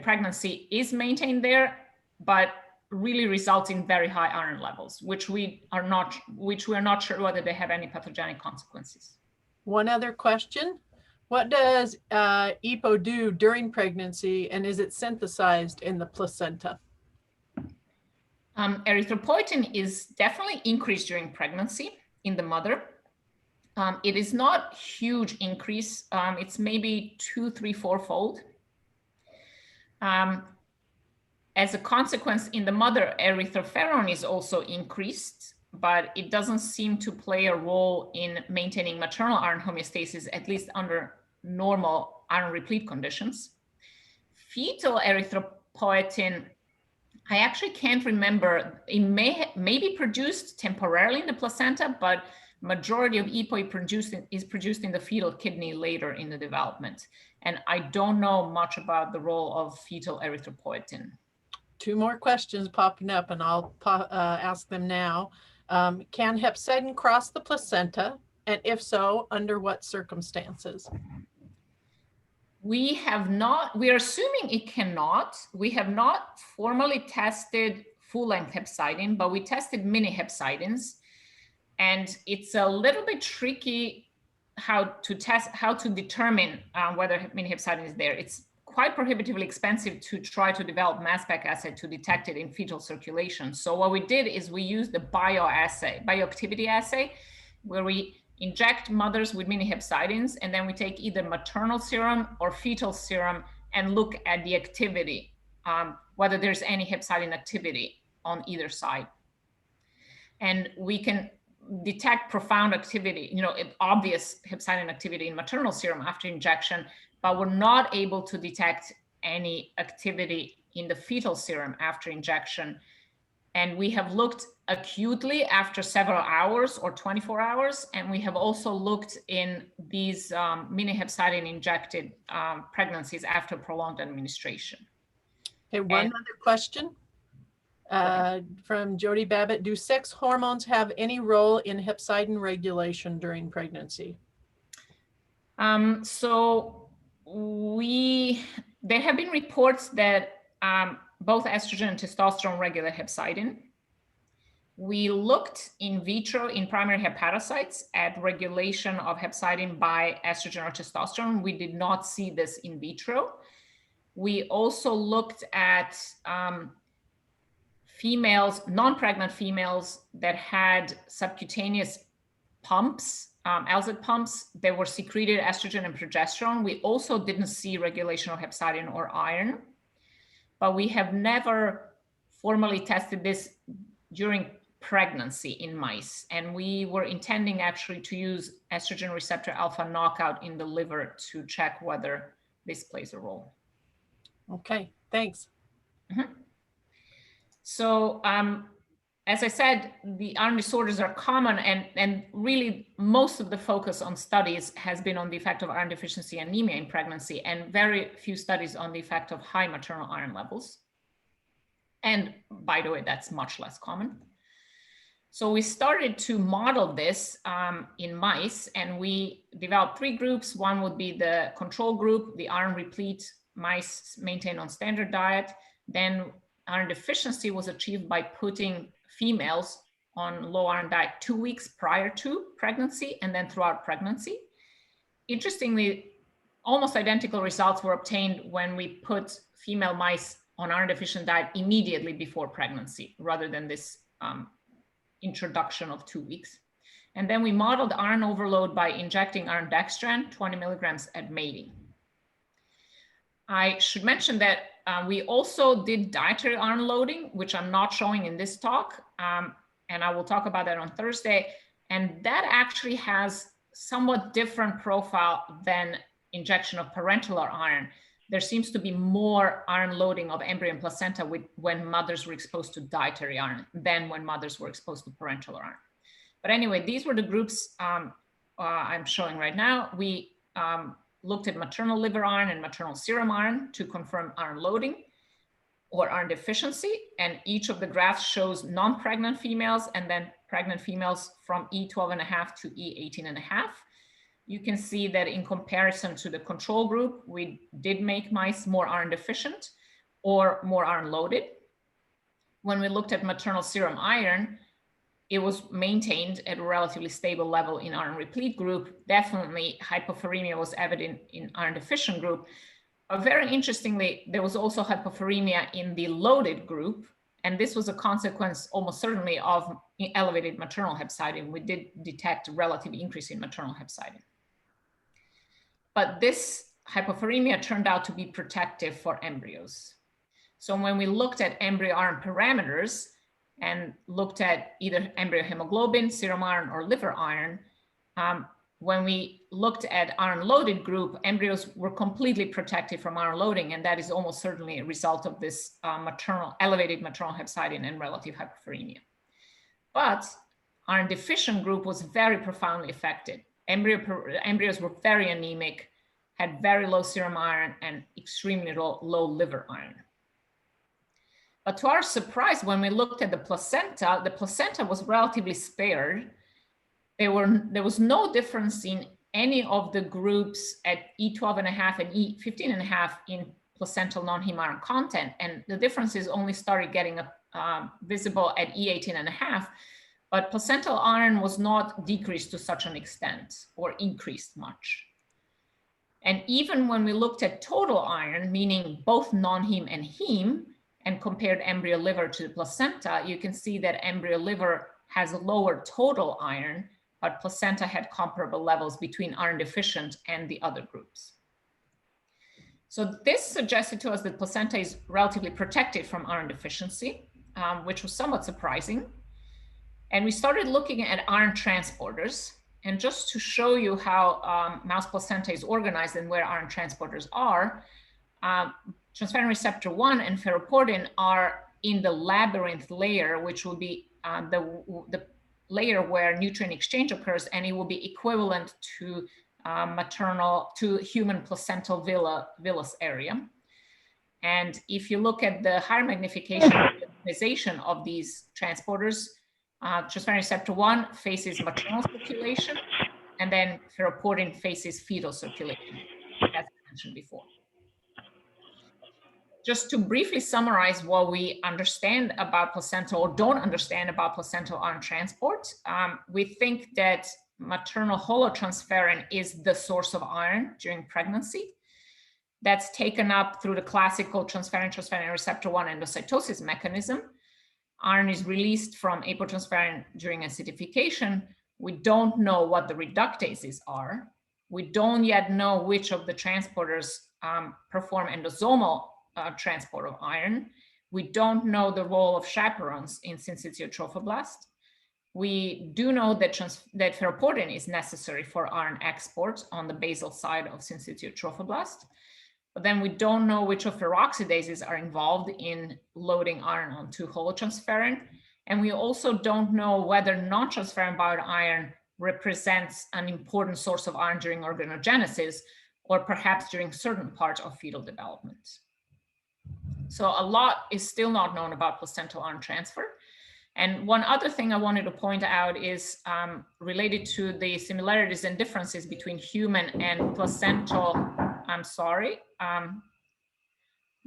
pregnancy is maintained there, but really results in very high iron levels, which we are not sure whether they have any pathogenic consequences. One other question. What does EPO do during pregnancy, and is it synthesized in the placenta? Erythropoietin is definitely increased during pregnancy in the mother. It is not a huge increase. It's maybe 2, 3, 4-fold. As a consequence, in the mother, erythroferron is also increased, but it doesn't seem to play a role in maintaining maternal iron homeostasis, at least under normal iron replete conditions. Fetal erythropoietin, I actually can't remember. It may be produced temporarily in the placenta, but majority of EPO is produced in the fetal kidney later in the development. And I don't know much about the role of fetal erythropoietin. 2 more questions popping up, and I'll ask them now. Can hepcidin cross the placenta? And if so, under what circumstances? We are assuming it cannot. We have not formally tested full-length hepcidin, but we tested mini hepcidins. And it's a little bit tricky how to determine whether mini hepcidin is there. It's quite prohibitively expensive to try to develop mass spec assay to detect it in fetal circulation. So what we did is we used the bioactivity assay, where we inject mothers with mini hepcidins, and then we take either maternal serum or fetal serum and look at the activity, whether there's any hepcidin activity on either side. And we can detect profound activity, obvious hepcidin activity in maternal serum after injection, but we're not able to detect any activity in the fetal serum after injection. And we have looked acutely after several hours or 24 hours. And we have also looked in these mini hepcidin injected pregnancies after prolonged administration. Okay, one other question from Jody Babbitt. Do sex hormones have any role in hepcidin regulation during pregnancy? There have been reports that both estrogen and testosterone regulate hepcidin. We looked in vitro in primary hepatocytes at regulation of hepcidin by estrogen or testosterone. We did not see this in vitro. We also looked at non-pregnant females that had subcutaneous pumps, LZ pumps that were secreted estrogen and progesterone. We also didn't see regulation of hepcidin or iron, but we have never formally tested this during pregnancy in mice. And we were intending actually to use estrogen receptor alpha knockout in the liver to check whether this plays a role. Okay, thanks. Mm-hmm. So, as I said, the iron disorders are common, and really most of the focus on studies has been on the effect of iron deficiency anemia in pregnancy, and very few studies on the effect of high maternal iron levels. And by the way, that's much less common. So we started to model this in mice, and we developed 3 groups. One would be the control group, the iron replete mice maintained on standard diet. Then iron deficiency was achieved by putting females on low iron diet 2 weeks prior to pregnancy and then throughout pregnancy. Interestingly, almost identical results were obtained when we put female mice on iron deficient diet immediately before pregnancy, rather than this introduction of 2 weeks. And then we modeled iron overload by injecting iron dextran, 20 milligrams at mating. I should mention that we also did dietary iron loading, which I'm not showing in this talk. And I will talk about that on Thursday. And that actually has somewhat different profile than injection of parenteral iron. There seems to be more iron loading of embryo and placenta when mothers were exposed to dietary iron than when mothers were exposed to parenteral iron. But anyway, these were the groups I'm showing right now. We looked at maternal liver iron and maternal serum iron to confirm iron loading or iron deficiency. And each of the graphs shows non-pregnant females and then pregnant females from E12.5 to E18.5. You can see that in comparison to the control group, we did make mice more iron deficient or more iron loaded. When we looked at maternal serum iron, it was maintained at a relatively stable level in iron replete group. Definitely hypophoремia was evident in iron deficient group. But very interestingly, there was also hypophoремia in the loaded group. And this was a consequence almost certainly of elevated maternal hepcidin. We did detect a relative increase in maternal hepcidin. But this hypophoремia turned out to be protective for embryos. So when we looked at embryo iron parameters and looked at either embryo hemoglobin, serum iron, or liver iron, when we looked at iron loaded group, embryos were completely protected from iron loading, and that is almost certainly a result of this elevated maternal hepcidin and relative hypophoремia. But iron deficient group was very profoundly affected. Embryos were very anemic, had very low serum iron and extremely low liver iron. But to our surprise, when we looked at the placenta was relatively spared. There was no difference in any of the groups at E12.5 and E15.5 in placental non-heme iron content. And the differences only started getting visible at E18.5. But placental iron was not decreased to such an extent or increased much. And even when we looked at total iron, meaning both non-heme and heme, and compared embryo liver to the placenta, you can see that embryo liver has a lower total iron, but placenta had comparable levels between iron deficient and the other groups. So this suggested to us that placenta is relatively protected from iron deficiency, which was somewhat surprising. And we started looking at iron transporters. And just to show you how mouse placenta is organized and where iron transporters are, transferrin receptor 1 and ferroportin are in the labyrinth layer, which will be the layer where nutrient exchange occurs, and it will be equivalent to human placental villus area. And if you look at the higher magnification organization of these transporters, transferrin receptor 1 faces maternal circulation, and then ferroportin faces fetal circulation, as I mentioned before. Just to briefly summarize what we understand about placental or don't understand about placental iron transport, we think that maternal holotransferrin is the source of iron during pregnancy. That's taken up through the classical transferrin receptor 1 endocytosis mechanism. Iron is released from apotransferrin during acidification. We don't know what the reductases are. We don't yet know which of the transporters perform endosomal transport of iron. We don't know the role of chaperones in syncytial trophoblast. We do know that ferroportin is necessary for iron export on the basal side of syncytial trophoblast. But then we don't know which of peroxidases are involved in loading iron onto holotransferrin. And we also don't know whether non-transferrin bound iron represents an important source of iron during organogenesis, or perhaps during certain parts of fetal development. So a lot is still not known about placental iron transfer. And one other thing I wanted to point out is related to the similarities and differences between human and placental,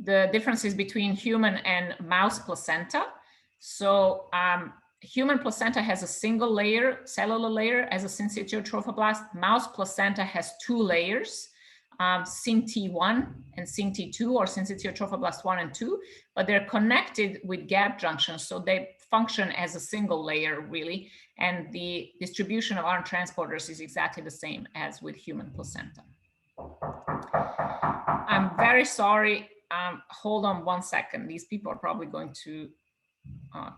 the differences between human and mouse placenta. So human placenta has a single layer, cellular layer, as a syncytial trophoblast. Mouse placenta has 2 layers, SynT1 and SynT2, or syncytial trophoblast 1 and 2, but they're connected with gap junctions, so they function as a single layer, really, and the distribution of iron transporters is exactly the same as with human placenta. I'm very sorry. Hold on 1 second. These people are probably going to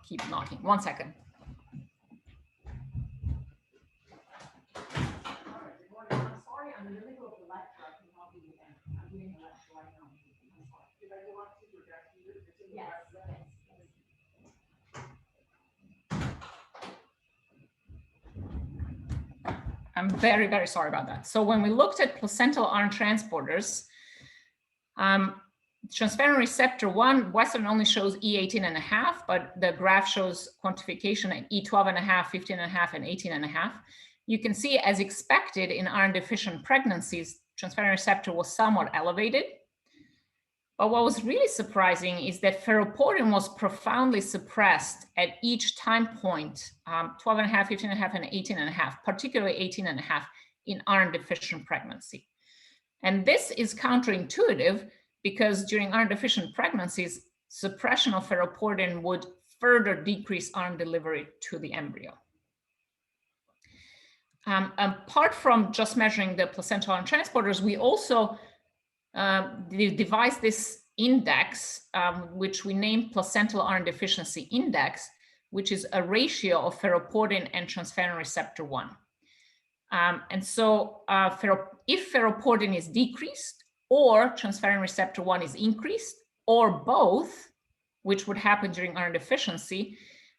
keep knocking. 1 second. I'm sorry, I'm in the middle of the lecture. I cannot be with them. I'm doing a lecture right now. I'm sorry. Did I go on to project you? Yes. I'm very, very sorry about that. So when we looked at placental iron transporters, transferrin receptor 1, Western only shows E18.5, but the graph shows quantification at E12.5, 15.5, and 18.5. You can see, as expected in iron deficient pregnancies, transferrin receptor was somewhat elevated. But what was really surprising is that ferroportin was profoundly suppressed at each time point, 12.5, 15.5, and 18.5, particularly 18.5 in iron deficient pregnancy. And this is counterintuitive because during iron deficient pregnancies, suppression of ferroportin would further decrease iron delivery to the embryo. Apart from just measuring the placental iron transporters, we also devised this index, which we named placental iron deficiency index, which is a ratio of ferroportin and transferrin receptor 1. And so if ferroportin is decreased or transferrin receptor 1 is increased, or both, which would happen during iron deficiency,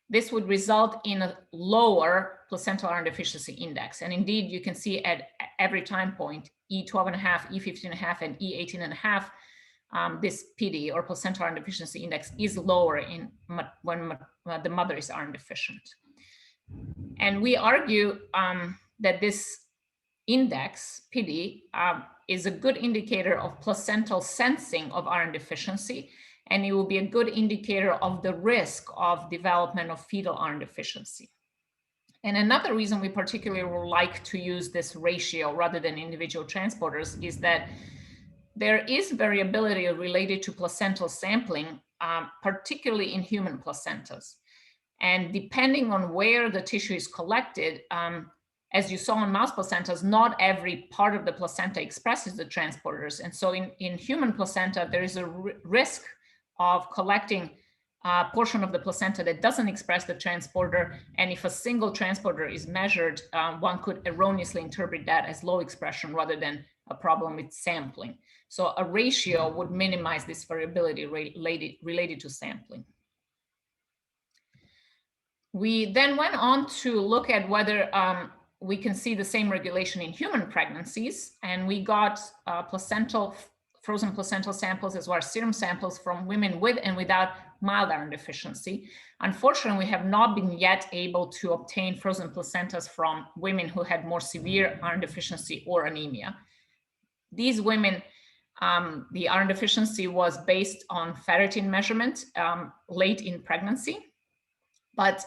this would result in a lower placental iron deficiency index. And indeed, you can see at every time point, E12.5, E15.5, and E18.5, this PD, or placental iron deficiency index, is lower when the mother is iron deficient. And we argue that this index, PD, is a good indicator of placental sensing of iron deficiency, and it will be a good indicator of the risk of development of fetal iron deficiency. And another reason we particularly would like to use this ratio rather than individual transporters is that there is variability related to placental sampling, particularly in human placentas. And depending on where the tissue is collected, as you saw in mouse placentas, not every part of the placenta expresses the transporters. And so in human placenta, there is a risk of collecting a portion of the placenta that doesn't express the transporter. And if a single transporter is measured, one could erroneously interpret that as low expression rather than a problem with sampling. So a ratio would minimize this variability related to sampling. We then went on to look at whether we can see the same regulation in human pregnancies, and we got frozen placental samples as well as serum samples from women with and without mild iron deficiency. Unfortunately, we have not been yet able to obtain frozen placentas from women who had more severe iron deficiency or anemia. These women, the iron deficiency was based on ferritin measurement late in pregnancy, but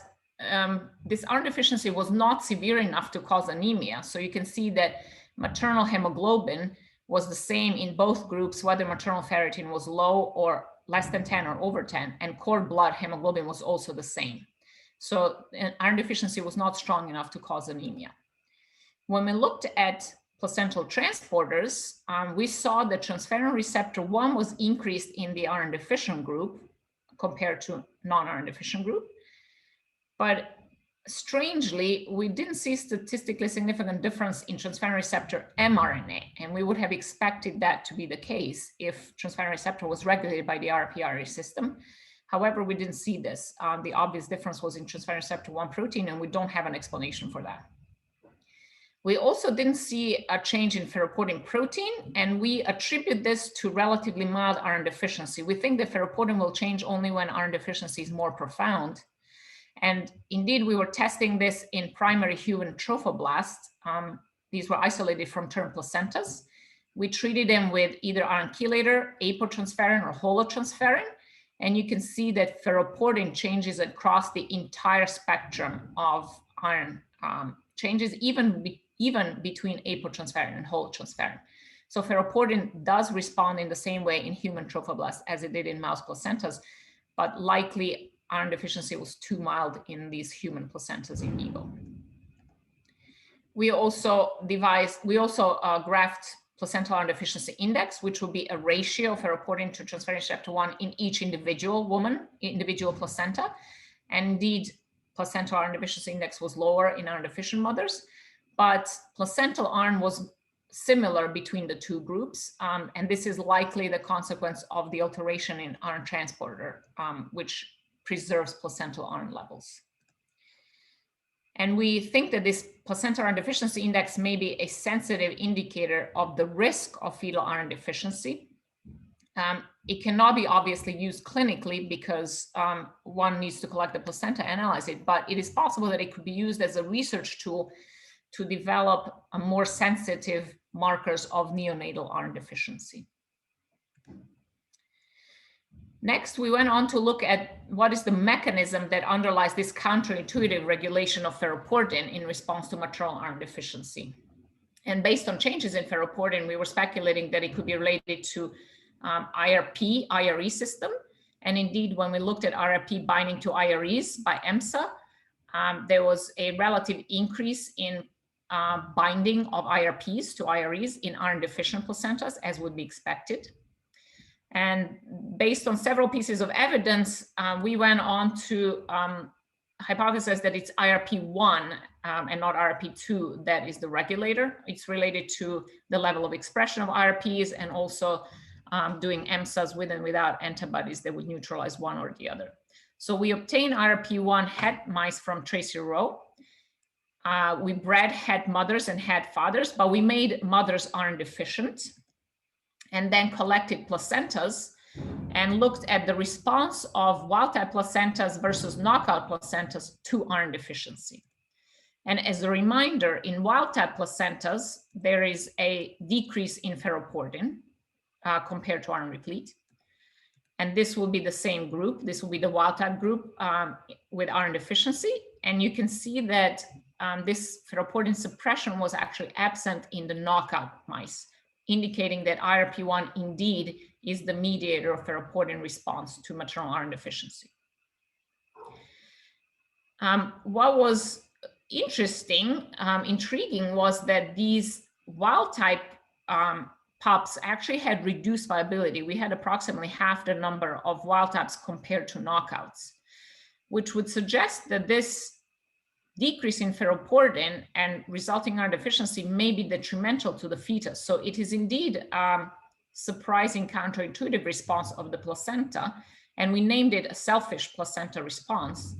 this iron deficiency was not severe enough to cause anemia. So you can see that maternal hemoglobin was the same in both groups, whether maternal ferritin was low or less than 10 or over 10, and cord blood hemoglobin was also the same. So iron deficiency was not strong enough to cause anemia. When we looked at placental transporters, we saw that transferrin receptor 1 was increased in the iron deficient group compared to non-iron deficient group. But strangely, we didn't see statistically significant difference in transferrin receptor mRNA, and we would have expected that to be the case if transferrin receptor was regulated by the RPRA system. However, we didn't see this. The obvious difference was in transferrin receptor 1 protein, and we don't have an explanation for that. We also didn't see a change in ferroportin protein, and we attribute this to relatively mild iron deficiency. We think that ferroportin will change only when iron deficiency is more profound. And indeed, we were testing this in primary human trophoblasts. These were isolated from term placentas. We treated them with either iron chelator, apotransferrin, or holotransferrin. And you can see that ferroportin changes across the entire spectrum of iron changes, even between apotransferrin and holotransferrin. So ferroportin does respond in the same way in human trophoblasts as it did in mouse placentas, but likely iron deficiency was too mild in these human placentas in vivo. We also graphed placental iron deficiency index, which would be a ratio of ferroportin to transferrin receptor 1 in each individual placenta. And indeed, placental iron deficiency index was lower in iron deficient mothers, but placental iron was similar between the two groups. And this is likely the consequence of the alteration in iron transporter, which preserves placental iron levels. And we think that this placental iron deficiency index may be a sensitive indicator of the risk of fetal iron deficiency. It cannot be obviously used clinically because one needs to collect the placenta, analyze it, but it is possible that it could be used as a research tool to develop a more sensitive markers of neonatal iron deficiency. Next, we went on to look at what is the mechanism that underlies this counterintuitive regulation of ferroportin in response to maternal iron deficiency. And based on changes in ferroportin, we were speculating that it could be related to IRE system. And indeed, when we looked at IRP binding to IREs by EMSA, there was a relative increase in binding of IRPs to IREs in iron deficient placentas, as would be expected. And based on several pieces of evidence, we went on to hypothesize that it's IRP1 and not IRP2 that is the regulator. It's related to the level of expression of IRPs and also doing EMSAs with and without antibodies that would neutralize one or the other. So we obtained IRP1 het mice from Tracy Rowe. We bred het mothers and het fathers, but we made mothers iron deficient, and then collected placentas and looked at the response of wild-type placentas versus knockout placentas to iron deficiency. And as a reminder, in wild-type placentas, there is a decrease in ferroportin compared to iron replete. And this will be the same group. This will be the wild-type group with iron deficiency. And you can see that this ferroportin suppression was actually absent in the knockout mice, indicating that IRP1 indeed is the mediator of ferroportin response to maternal iron deficiency. What was interesting, intriguing, was that these wild-type pups actually had reduced viability. We had approximately half the number of wild types compared to knockouts, which would suggest that this decrease in ferroportin and resulting iron deficiency may be detrimental to the fetus. So it is indeed a surprising counterintuitive response of the placenta, and we named it a selfish placenta response.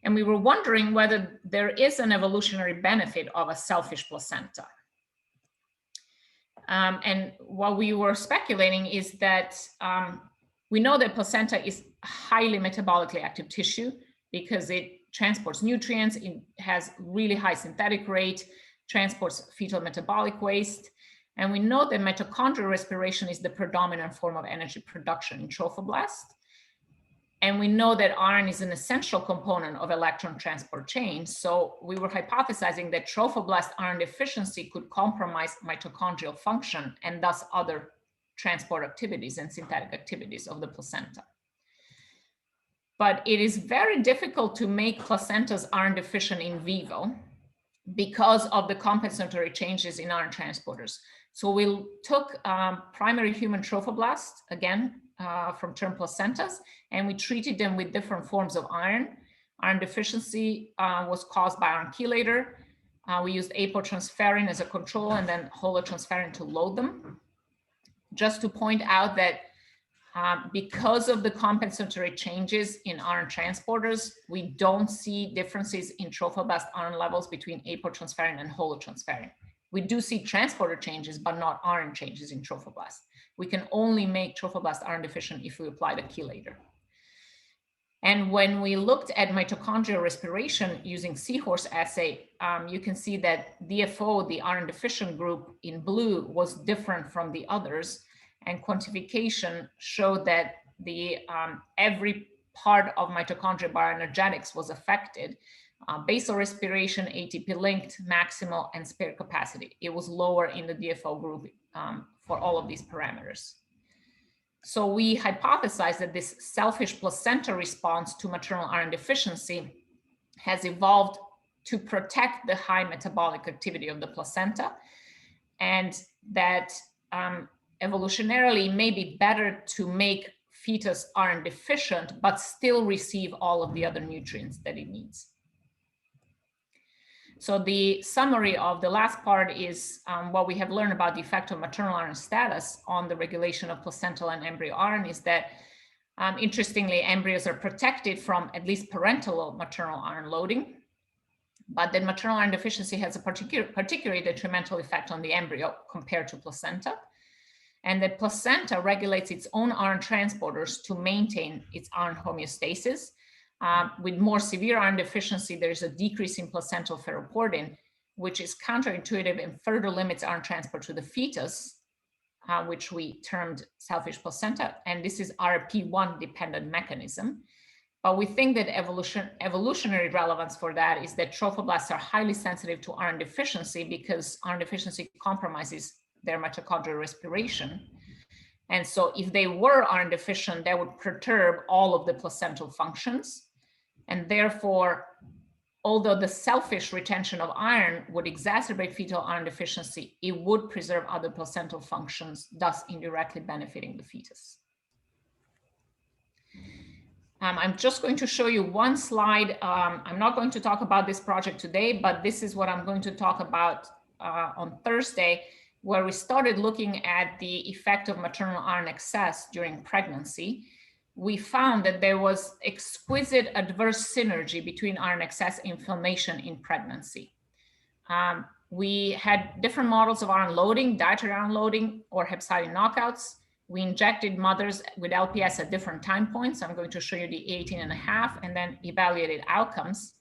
And we were wondering whether there is an evolutionary benefit of a selfish placenta. And what we were speculating is that we know that placenta is highly metabolically active tissue because it transports nutrients, it has really high synthetic rate, transports fetal metabolic waste. And we know that mitochondrial respiration is the predominant form of energy production in trophoblasts. And we know that iron is an essential component of electron transport chain. So we were hypothesizing that trophoblast iron deficiency could compromise mitochondrial function and thus other transport activities and synthetic activities of the placenta. But it is very difficult to make placentas iron deficient in vivo because of the compensatory changes in iron transporters. So we took primary human trophoblasts, again, from term placentas, and we treated them with different forms of iron. Iron deficiency was caused by iron chelator. We used apotransferrin as a control and then holotransferrin to load them. Just to point out that because of the compensatory changes in iron transporters, we don't see differences in trophoblast iron levels between apotransferrin and holotransferrin. We do see transporter changes, but not iron changes in trophoblast. We can only make trophoblast iron deficient if we apply the chelator. And when we looked at mitochondrial respiration using seahorse assay, you can see that DFO, the iron deficient group in blue, was different from the others. And quantification showed that the every part of mitochondrial bioenergetics was affected. Basal respiration, ATP linked, maximal, and spare capacity. It was lower in the DFO group for all of these parameters. So we hypothesized that this selfish placenta response to maternal iron deficiency has evolved to protect the high metabolic activity of the placenta, and that evolutionarily it may be better to make fetus iron deficient, but still receive all of the other nutrients that it needs. So the summary of the last part is what we have learned about the effect of maternal iron status on the regulation of placental and embryo iron is that, interestingly, embryos are protected from at least parental maternal iron loading, but then maternal iron deficiency has a particularly detrimental effect on the embryo compared to placenta. And the placenta regulates its own iron transporters to maintain its iron homeostasis. With more severe iron deficiency, there's a decrease in placental ferroportin, which is counterintuitive and further limits iron transport to the fetus, which we termed selfish placenta. And this is RP1 dependent mechanism. But we think that evolutionary relevance for that is that trophoblasts are highly sensitive to iron deficiency because iron deficiency compromises their mitochondrial respiration. And so if they were iron deficient, that would perturb all of the placental functions. And therefore, although the selfish retention of iron would exacerbate fetal iron deficiency, it would preserve other placental functions, thus indirectly benefiting the fetus. I'm just going to show you one slide. I'm not going to talk about this project today, but this is what I'm going to talk about on Thursday, where we started looking at the effect of maternal iron excess during pregnancy. We found that there was exquisite adverse synergy between iron excess and inflammation in pregnancy. We had different models of iron loading, dietary iron loading, or hepcidin knockouts. We injected mothers with LPS at different time points. I'm going to show you the 18.5 and then evaluated outcomes.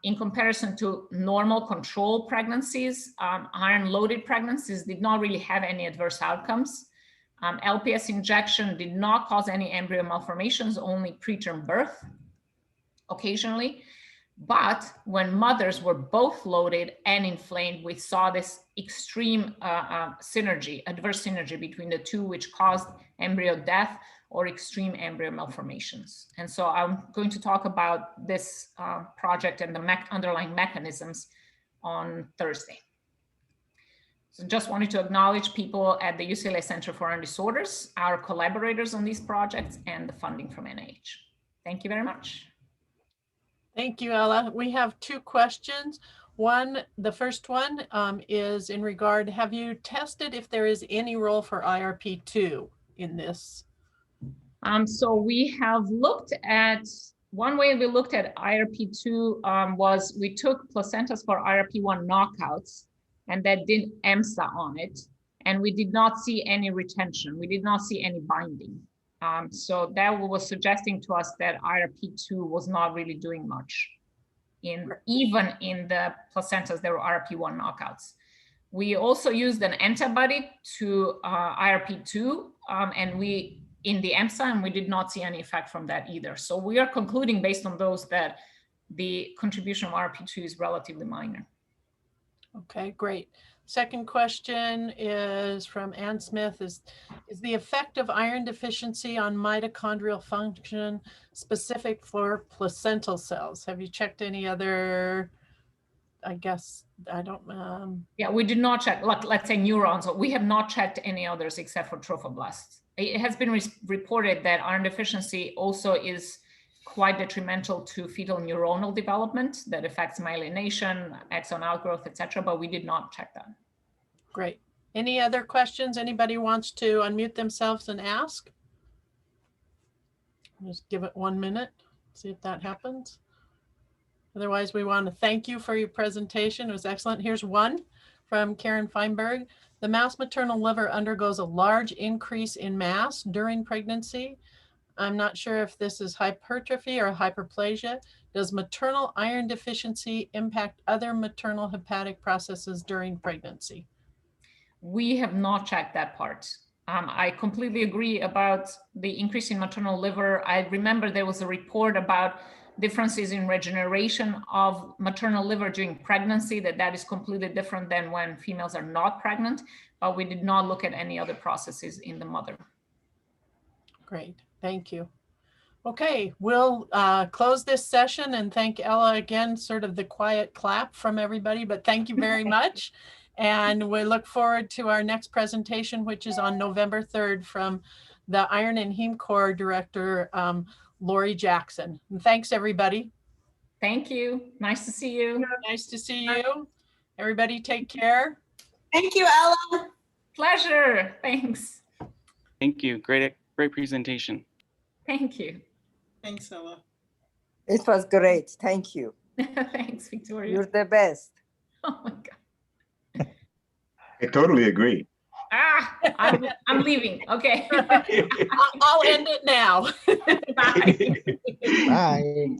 In comparison to normal control pregnancies, iron-loaded pregnancies did not really have any adverse outcomes. LPS injection did not cause any embryo malformations, only preterm birth occasionally. But when mothers were both loaded and inflamed, we saw this extreme synergy, adverse synergy between the two, which caused embryo death or extreme embryo malformations. And so I'm going to talk about this project and the underlying mechanisms on Thursday. So just wanted to acknowledge people at the UCLA Center for Iron Disorders, our collaborators on these projects, and the funding from NIH. Thank you very much. Thank you, Ella. We have two questions. The first one is in regard, have you tested if there is any role for IRP2 in this? So we have looked at, one way we looked at IRP2 was we took placentas for IRP1 knockouts and that did EMSA on it. And we did not see any retention. We did not see any binding. So that was suggesting to us that IRP2 was not really doing much, even in the placentas that were IRP1 knockouts. We also used an antibody to IRP2 and in the EMSA, and we did not see any effect from that either. So we are concluding based on those that the contribution of IRP2 is relatively minor. Okay, great. Second question is from Ann Smith. Is the effect of iron deficiency on mitochondrial function specific for placental cells? Have you checked any other, I guess, I don't... Yeah, we did not check, let's say neurons. We have not checked any others except for trophoblasts. It has been reported that iron deficiency also is quite detrimental to fetal neuronal development that affects myelination, axon outgrowth, etc., but we did not check that. Great. Any other questions? Anybody wants to unmute themselves and ask? Just give it 1 minute, see if that happens. Otherwise, we want to thank you for your presentation. It was excellent. Here's one from Karen Feinberg. The mouse maternal liver undergoes a large increase in mass during pregnancy. I'm not sure if this is hypertrophy or hyperplasia. Does maternal iron deficiency impact other maternal hepatic processes during pregnancy? We have not checked that part. I completely agree about the increase in maternal liver. I remember there was a report about differences in regeneration of maternal liver during pregnancy, that is completely different than when females are not pregnant, but we did not look at any other processes in the mother. Great, thank you. Okay, we'll close this session and thank Ella again, sort of the quiet clap from everybody, but thank you very much. And we look forward to our next presentation, which is on November 3rd from the Iron and Heme Corps Director, Lori Jackson. And thanks, everybody. Thank you. Nice to see you. Nice to see you. Everybody take care. Thank you, Ella. Pleasure. Thanks. Thank you. Great presentation. Thank you. Thanks, Ella. It was great. Thank you. Thanks, Victoria. You're the best. Oh my God. I totally agree. I'm leaving. Okay. I'll end it now. Bye. Bye.